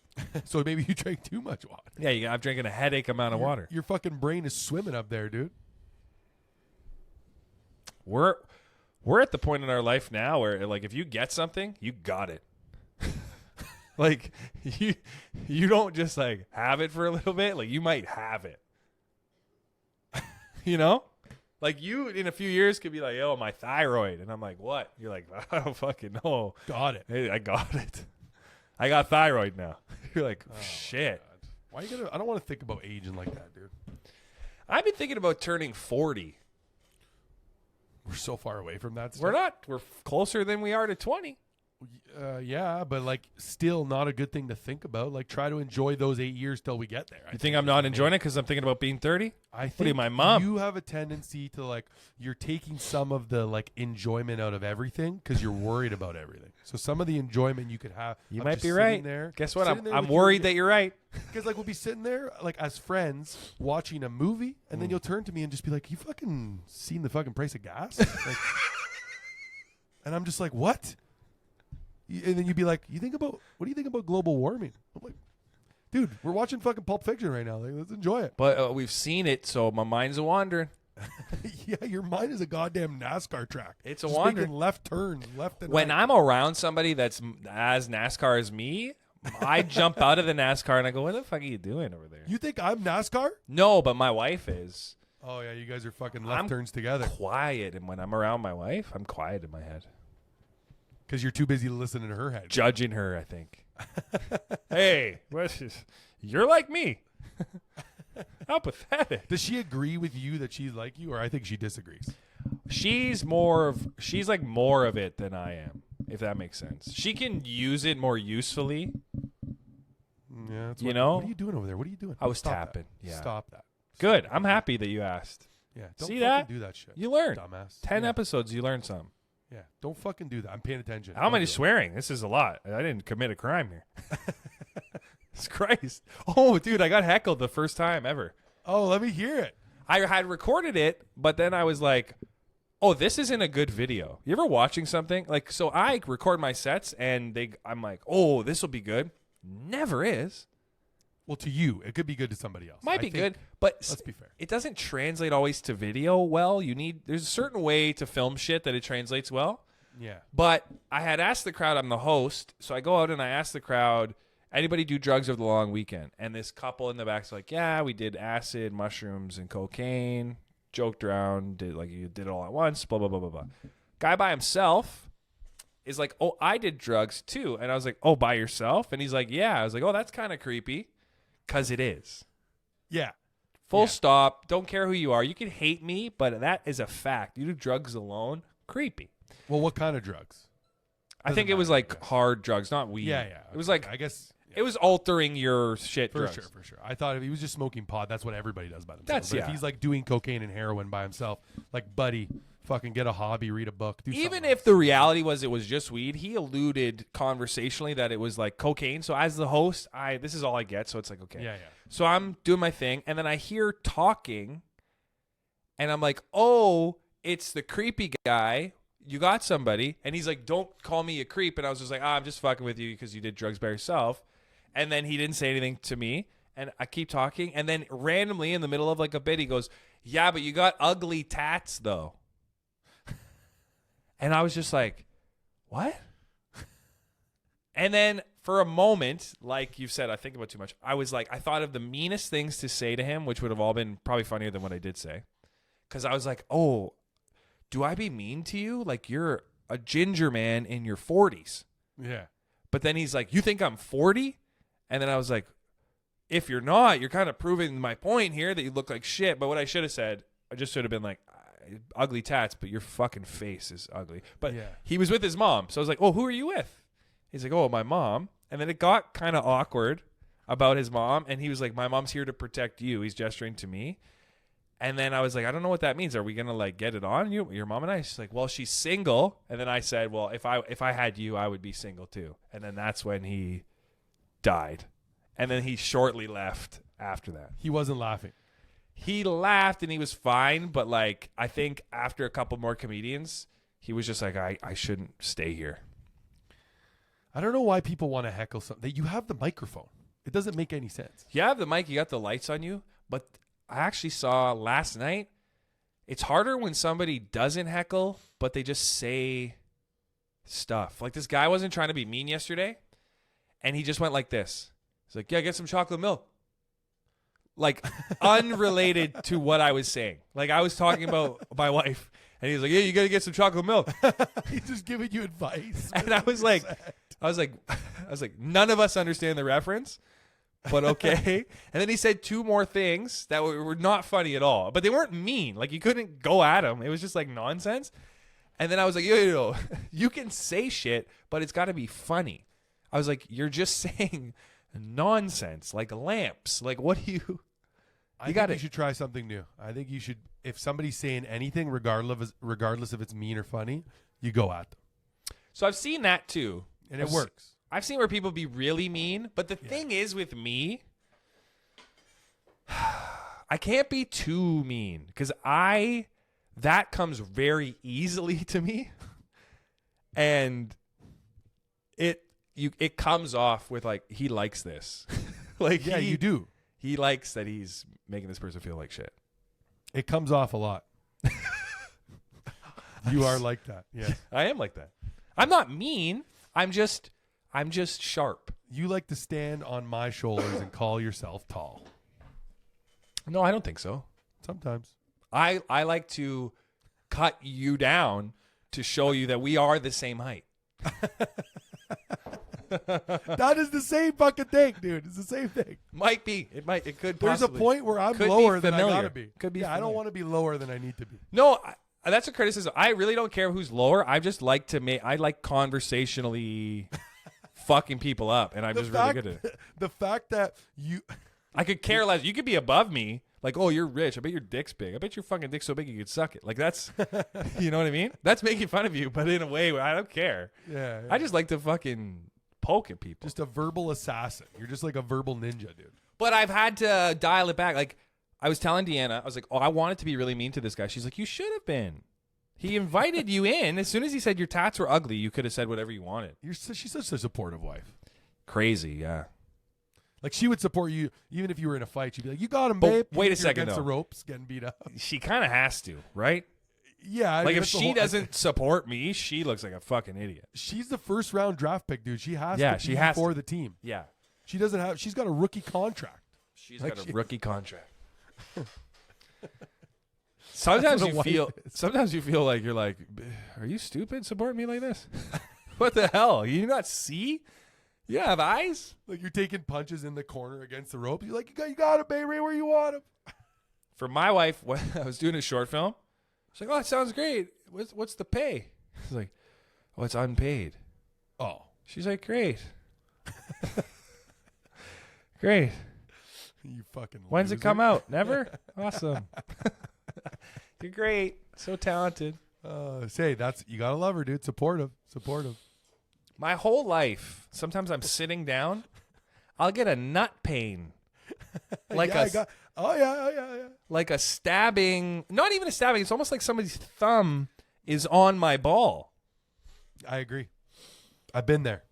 So maybe you drank too much water. Yeah, I've drinking a headache amount of water. Your fucking brain is swimming up there, dude. We're at the point in our life now where, like, if you get something, you got it. Like, you don't just, like, have it for a little bit. Like, you might have it. You know? Like, you, in a few years, could be like, oh, my thyroid. And I'm like, what? You're like, I don't fucking know. Got it. Hey, I got it. I got thyroid now. You're like, shit. God. Why you gotta? I don't want to think about aging like that, dude. I've been thinking about turning 40. We're so far away from that stuff. We're not. We're closer than we are to 20. Yeah, but like still not a good thing to think about. Like try to enjoy those 8 years till we get there. You think I'm not enjoying it because I'm thinking about being 30? I think what are you, my mom? You have a tendency to like you're taking some of the like enjoyment out of everything because you're worried about everything. So some of the enjoyment you could have. You might be right. There, guess what? I'm worried that you're right. Because like we'll be sitting there like as friends watching a movie, and then you'll turn to me and just be like, "You fucking seen the fucking price of gas?" Like, And I'm just like, what? And then you'd be like, what do you think about global warming? I'm like, dude, we're watching fucking Pulp Fiction right now. Like, let's enjoy it. But we've seen it, so my mind's a wandering. Yeah, your mind is a goddamn NASCAR track. It's a just wander. making left turns, left and When right. I'm around somebody that's as NASCAR as me, I jump out of the NASCAR and I go, what the fuck are you doing over there? You think I'm NASCAR? No, but my wife is. Oh, yeah, you guys are fucking left I'm turns together. Quiet, and when I'm around my wife, I'm quiet in my head. Because you're too busy listening to her head. Judging her, I think. Hey, you're like me. How pathetic. Does she agree with you that she's like you, or I think she disagrees? She's like more of it than I am, if that makes sense. She can use it more usefully. Yeah, that's you know? What are you doing over there? What are you doing? I was Stop tapping. That. Yeah. Stop that. Good. I'm happy that you asked. Yeah. Don't See fucking that? do that shit. You learn. Dumbass. 10 episodes, you learn some. Yeah. Don't fucking do that. I'm paying attention. How many swearing? This is a lot. I didn't commit a crime here. It's Christ. Oh, dude, I got heckled the first time ever. Oh, let me hear it. I had recorded it, but then I was like, oh, this isn't a good video. You ever watching something? Like, so I record my sets, and I'm like, oh, this will be good. Never is. Well, to you, it could be good to somebody else. Might be good, but let's be fair. It doesn't translate always to video well. There's a certain way to film shit that it translates well. Yeah. But I had asked the crowd, I'm the host, so I go out and I ask the crowd, anybody do drugs over the long weekend? And this couple in the back's like, yeah, we did acid, mushrooms, and cocaine, joked around, you did it all at once, blah, blah, blah, blah, blah. Guy by himself is like, oh, I did drugs too. And I was like, oh, by yourself? And he's like, yeah. I was like, oh, that's kind of creepy. Because it is. Yeah. Full stop. Don't care who you are. You can hate me, but that is a fact. You do drugs alone, creepy. Well, what kind of drugs? I think it was like hard drugs, not weed. Yeah, yeah. It was like, I guess. It was altering your shit drugs. For sure. I thought if he was just smoking pot, that's what everybody does by themselves. That's, but yeah. If he's like doing cocaine and heroin by himself, like, buddy, fucking get a hobby, read a book, do Even something if the reality was it was just weed, he alluded conversationally that it was like cocaine. So as the host, this is all I get. So it's like, okay. Yeah, yeah. So I'm doing my thing, and then I hear talking, and I'm like, oh, it's the creepy guy. You got somebody. And he's like, don't call me a creep. And I was just like, I'm just fucking with you because you did drugs by yourself. And then he didn't say anything to me. And I keep talking. And then randomly in the middle of like a bit, he goes, yeah, but you got ugly tats, though. And I was just like, what? And then for a moment, like you said, I think about too much. I was like, I thought of the meanest things to say to him, which would have all been probably funnier than what I did say. Because I was like, oh, do I be mean to you? Like you're a ginger man in your 40s. Yeah. But then he's like, you think I'm 40? And then I was like, if you're not, you're kind of proving my point here that you look like shit. But what I should have said, I just should have been like, ugly tats, but your fucking face is ugly. But he was with his mom. So I was like, oh, who are you with? He's like, oh, my mom. And then it got kind of awkward about his mom. And he was like, my mom's here to protect you. He's gesturing to me. And then I was like, I don't know what that means. Are we going to like get it on? Your mom and I? She's like, well, she's single. And then I said, well, if I had you, I would be single too. And then that's when he died. And then he shortly left after that. He wasn't laughing. He laughed and he was fine. But like, I think after a couple more comedians, he was just like, I shouldn't stay here. I don't know why people want to heckle something. You have the microphone. It doesn't make any sense. You have the mic. You got the lights on you. But I actually saw last night, it's harder when somebody doesn't heckle, but they just say stuff. Like this guy wasn't trying to be mean yesterday, and he just went like this. He's like, yeah, get some chocolate milk. Like unrelated to what I was saying. Like I was talking about my wife, and he's like, yeah, you got to get some chocolate milk. He's just giving you advice. And I was like, none of us understand the reference. But okay. And then he said two more things that were not funny at all. But they weren't mean. Like, you couldn't go at him. It was just, like, nonsense. And then I was like, yo, you can say shit, but it's got to be funny. I was like, you're just saying nonsense, like lamps. Like, what do you... I think you should try something new. I think you should, if somebody's saying anything, regardless if it's mean or funny, you go at them. So I've seen that, too. And it works. I've seen where people be really mean, but the thing is with me, I can't be too mean because that comes very easily to me. And it comes off with like he likes this. Like yeah, you do. He likes that he's making this person feel like shit. It comes off a lot. You are like that. Yeah. I am like that. I'm not mean. I'm just sharp. You like to stand on my shoulders and call yourself tall. No, I don't think so. Sometimes. I like to cut you down to show you that we are the same height. That is the same fucking thing, dude. It's the same thing. Might be. It could There's possibly. a point where I'm lower than I gotta be. Could be. Yeah, I don't want to be lower than I need to be. No, that's a criticism. I really don't care who's lower. I just like to I like conversationally fucking people up, and I'm just really good at it. The fact that I could care less. You could be above me. Like, oh, you're rich. I bet your dick's big. I bet your fucking dick's so big you could suck it. Like, that's, you know what I mean? That's making fun of you, but in a way where I don't care. Yeah. I just like to fucking poke at people. Just a verbal assassin. You're just like a verbal ninja, dude. But I've had to dial it back. Like, I was telling Deanna, I was like, oh, I wanted to be really mean to this guy. She's like, you should have been. He invited you in. As soon as he said your tats were ugly, you could have said whatever you wanted. She's such a supportive wife. Crazy, yeah. Like, she would support you even if you were in a fight. She'd be like, you got him, babe. Wait a second, against though. the ropes, getting beat up. She kind of has to, right? Yeah. Like, if she doesn't support me, she looks like a fucking idiot. She's the first round draft pick, dude. She has to she be has for to. the team. Yeah. She's got a rookie contract. She's got a rookie contract. Sometimes you feel like you're like, are you stupid supporting me like this? What the hell? You not see? You have eyes? Like, you're taking punches in the corner against the ropes. You're like, you got him, baby, where you want him. For my wife, when I was doing a short film, she's like, oh, it sounds great. What's the pay? I was like, oh, it's unpaid. Oh. She's like, great. Great. You fucking When's loser. it come out? Never? Awesome. You're great. So talented. You gotta love her, dude. Supportive. My whole life, sometimes I'm sitting down, I'll get a nut pain. Like yeah. Like a stabbing, not even a stabbing, it's almost like somebody's thumb is on my ball. I agree. I've been there.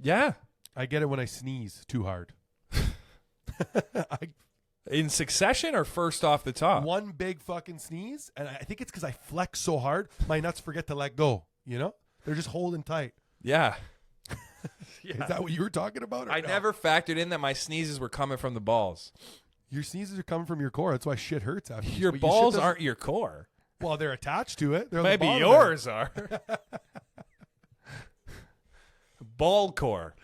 Yeah. I get it when I sneeze too hard. In succession or first off the top? One big fucking sneeze, and I think it's because I flex so hard, my nuts forget to let go, you know? They're just holding tight. Yeah. Is that what you were talking about? I never factored in that my sneezes were coming from the balls. Your sneezes are coming from your core. That's why shit hurts after your balls aren't your core. Well, they're attached to it. They're maybe yours are. Ball core.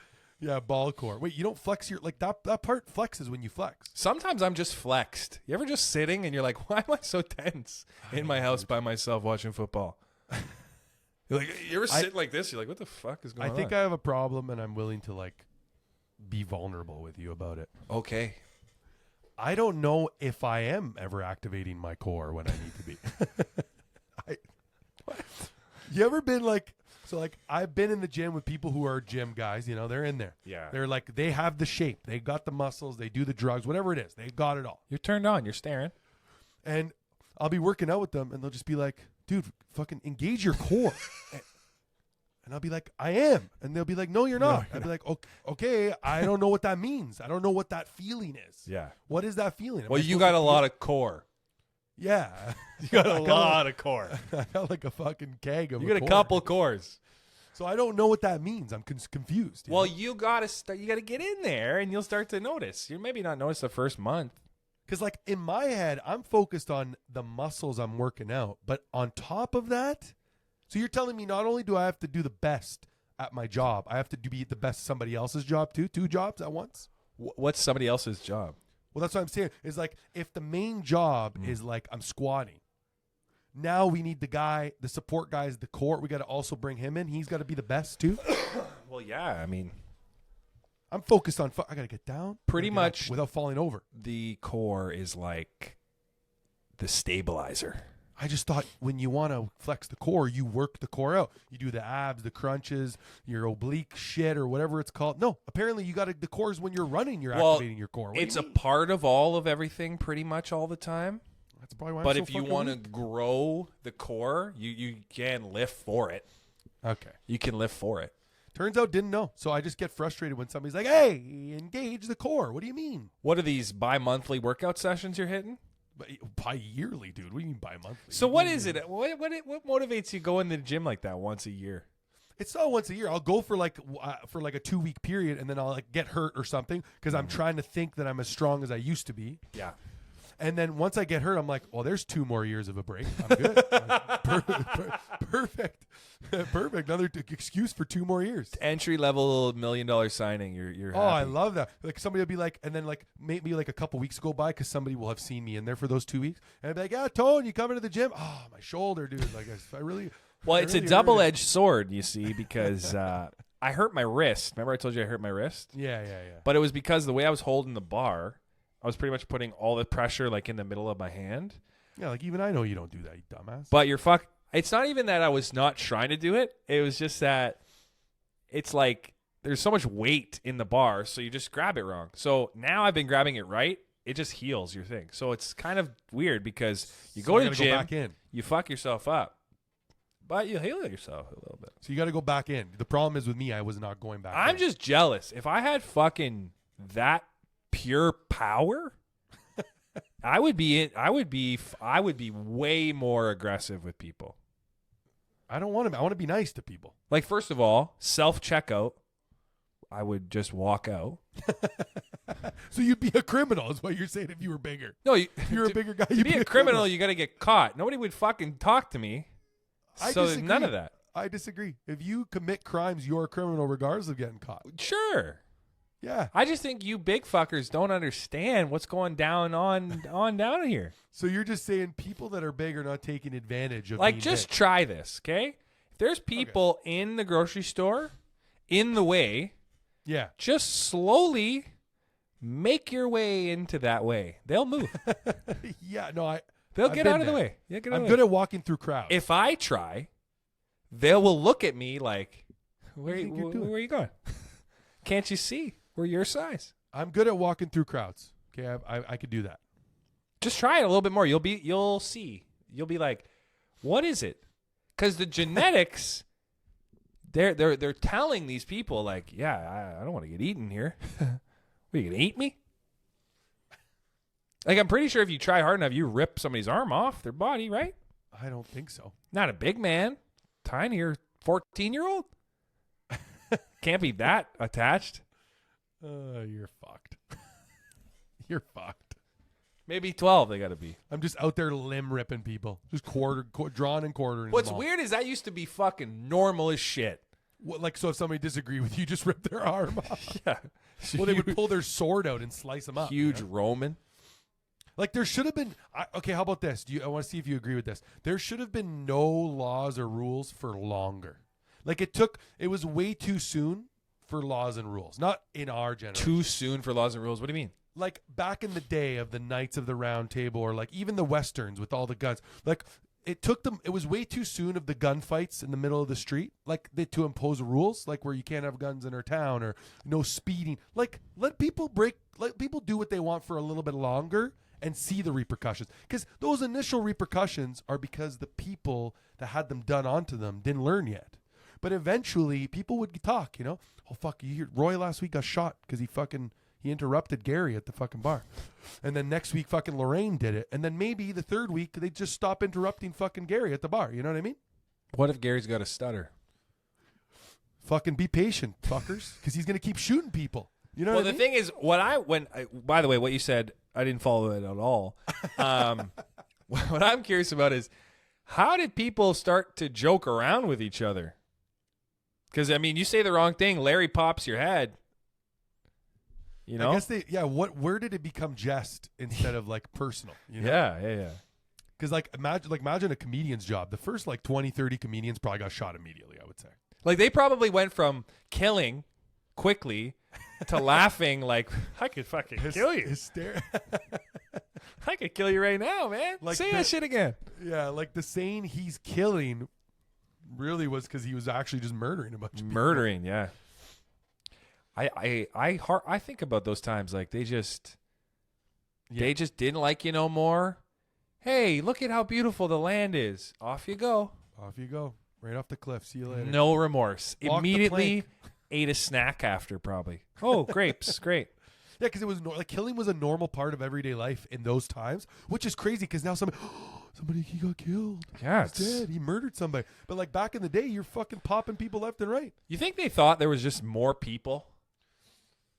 Yeah, ball core. Wait, you don't flex your that part flexes when you flex. Sometimes I'm just flexed. You ever just sitting and you're like, why am I so tense in my house by myself watching football? You're like, you ever sit like this? You're like, what the fuck is going on? I think I have a problem, and I'm willing to like be vulnerable with you about it. Okay. I don't know if I am ever activating my core when I need to be. You ever been like? So like I've been in the gym with people who are gym guys, you know, they're in there. Yeah. They're like, they have the shape. They got the muscles. They do the drugs, whatever it is. They got it all. You're turned on. You're staring. And I'll be working out with them and they'll just be like, dude, fucking engage your core. And I'll be like, I am. And they'll be like, no, you're not. I'll be like, okay, I don't know what that means. I don't know what that feeling is. Yeah. What is that feeling? Well, you got a lot of core. Yeah. You got a lot of core. I got like a fucking keg of You got a couple cores. So I don't know what that means. I'm confused. Well, you gotta get in there, and you'll start to notice. You maybe not notice the first month. Because like in my head, I'm focused on the muscles I'm working out, but on top of that, so you're telling me not only do I have to do the best at my job, I have to be the best at somebody else's job too. 2 jobs at once. What's somebody else's job? Well, that's what I'm saying. Is like if the main job is like I'm squatting. Now we need the support guy is the core. We got to also bring him in. He's got to be the best too. Well, yeah. I mean, I'm focused on. I got to get down pretty much without falling over. The core is like the stabilizer. I just thought when you want to flex the core, you work the core out. You do the abs, the crunches, your oblique shit or whatever it's called. No, apparently you got the core is when you're running, you're activating your core. It's a part of all of everything pretty much all the time. That's probably why but if you want to grow the core, you can lift for it. Okay. You can lift for it. Turns out didn't know. So I just get frustrated when somebody's like, hey, engage the core. What do you mean? What are these bi-monthly workout sessions you're hitting? Bi-yearly, dude. What do you mean bi-monthly? So what is it? What motivates you going to the gym like that once a year? It's not once a year. I'll go for like a 2-week period, and then I'll like get hurt or something because I'm trying to think that I'm as strong as I used to be. Yeah. And then once I get hurt, I'm like, well, there's 2 more years of a break. I'm good. Perfect. Perfect. Another excuse for 2 more years. Entry-level $1 million signing. You're happy. I love that. Like somebody will be like, and then like maybe like a couple weeks go by because somebody will have seen me in there for those 2 weeks, and I'd be like, yeah, Tone, you coming to the gym? Oh, my shoulder, dude. Like I really. Well, it's really a double-edged sword, you see, because I hurt my wrist. Remember I told you I hurt my wrist? Yeah. But it was because the way I was holding the bar, I was pretty much putting all the pressure like in the middle of my hand. Yeah, like even I know you don't do that, you dumbass. But it's not even that I was not trying to do it. It was just that it's like there's so much weight in the bar, so you just grab it wrong. So now I've been grabbing it right. It just heals your thing. So it's kind of weird because you go to the gym, back in. You fuck yourself up. But you heal yourself a little bit. So you got to go back in. The problem is with me, I was not going back I'm just jealous. If I had fucking that pure power, I would be way more aggressive with people. I don't want to. I want to be nice to people. Like, first of all, self-checkout. I would just walk out. So you'd be a criminal, is what you're saying if you were bigger. No, if you're a bigger guy. To be a criminal, you got to get caught. Nobody would fucking talk to me. So there's none of that. I disagree. If you commit crimes, you're a criminal regardless of getting caught. Sure. Yeah. I just think you big fuckers don't understand what's going down down here. So you're just saying people that are big are not taking advantage of like being just big. Try this, okay? If there's people in the grocery store in the way, yeah, just slowly make your way into that way. They'll move. Yeah, no, They'll get out of the way. Yeah, I'm good at walking through crowds. If I try, they will look at me like, where are you going? Can't you see? We're your size. I'm good at walking through crowds. Okay, I could do that. Just try it a little bit more. You'll see. You'll be like, what is it? Because the genetics, they're telling these people like, yeah, I don't want to get eaten here. Are you gonna eat me? Like, I'm pretty sure if you try hard enough, you rip somebody's arm off their body, right? I don't think so. Not a big man. Tinier 14-year-old. Can't be that attached. You're fucked. You're fucked. Maybe 12 they got to be. I'm just out there limb ripping people. Just drawing and quartering. What's weird is that used to be fucking normal as shit. What, like, so if somebody disagreed with you, just rip their arm off? Yeah. Well, they would pull their sword out and slice them up. Huge Roman. Like, there should have been... okay, how about this? I want to see if you agree with this. There should have been no laws or rules for longer. Like, it was way too soon for laws and rules. Not in our generation. Too soon for laws and rules? What do you mean? Like, back in the day of the Knights of the Round Table, or like even the Westerns with all the guns. Like, it was way too soon of the gunfights in the middle of the street. Like, to impose rules, like where you can't have guns in our town or no speeding. Like, let people do what they want for a little bit longer and see the repercussions. Because those initial repercussions are because the people that had them done onto them didn't learn yet. But eventually, people would talk, you know? Oh, fuck, you hear Roy last week got shot because he interrupted Gary at the fucking bar. And then next week, fucking Lorraine did it. And then maybe the third week, they just stop interrupting fucking Gary at the bar. You know what I mean? What if Gary's got a stutter? Fucking be patient, fuckers. Because he's going to keep shooting people. You know what I mean? The thing is, by the way, what you said, I didn't follow it at all. What I'm curious about is, how did people start to joke around with each other? Because, I mean, you say the wrong thing, Larry pops your head. You know? I guess where did it become jest instead of like personal? You know? Yeah. Because imagine a comedian's job. The first 20, 30 comedians probably got shot immediately, I would say. Like, they probably went from killing quickly to laughing like, I could fucking kill you. I could kill you right now, man. Like, say that shit again. Yeah, like the saying he's killing really was because he was actually just murdering a bunch of people. Murdering, yeah. I think about those times like they just didn't like you no more. Hey, look at how beautiful the land is. Off you go. Off you go. Right off the cliff. See you later. No remorse. Walk the Immediately plank. ate a snack after, probably. Oh, grapes. Great. Yeah, because it was like killing was a normal part of everyday life in those times, which is crazy because now somebody he got killed. Yeah, He's dead. He murdered somebody. But like back in the day, you're fucking popping people left and right. You think they thought there was just more people?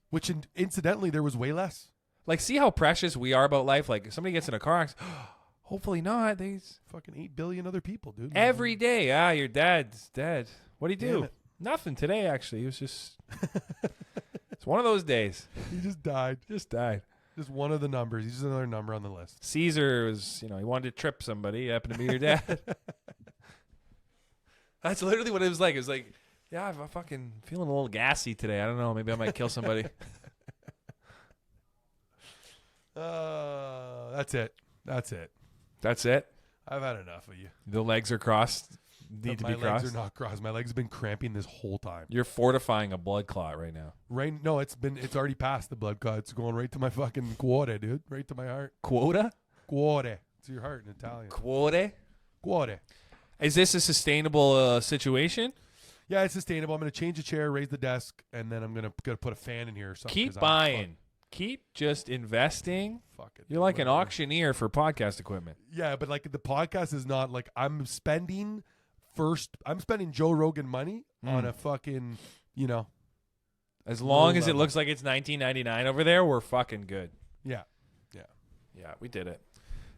Which incidentally, there was way less. Like, see how precious we are about life? Like, if somebody gets in a car accident, hopefully not. Fucking 8 billion other people, dude. Every day, your dad's dead. What'd he Damn do? it. Nothing today, actually. He was just... It's one of those days. He just died. Just died. Just one of the numbers. He's just another number on the list. Caesar was, he wanted to trip somebody. He happened to be your dad. That's literally what it was like. It was like, yeah, I'm fucking feeling a little gassy today. I don't know. Maybe I might kill somebody. That's it. That's it. That's it. I've had enough of you. The legs are crossed. Need to My be crossed. legs are not crossed. My legs have been cramping this whole time. You're fortifying a blood clot right now. Right? No, it's already past the blood clot. It's going right to my fucking cuore, dude. Right to my heart. Quota? Cuore. It's your heart in Italian. Quota? Cuore. Is this a sustainable situation? Yeah, it's sustainable. I'm going to change the chair, raise the desk, and then I'm going to put a fan in here or something. Keep buying. Keep just investing. Fuck it. You're like an auctioneer for podcast equipment. Yeah, but like the podcast is not like I'm spending Joe Rogan money on a fucking, As long as it level. looks like it's $19.99 over there, we're fucking good. Yeah. Yeah, we did it.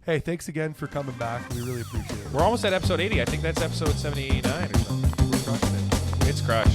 Hey, thanks again for coming back. We really appreciate it. We're almost at episode 80. I think that's episode 79 or something. We're crushing it. It's crushed.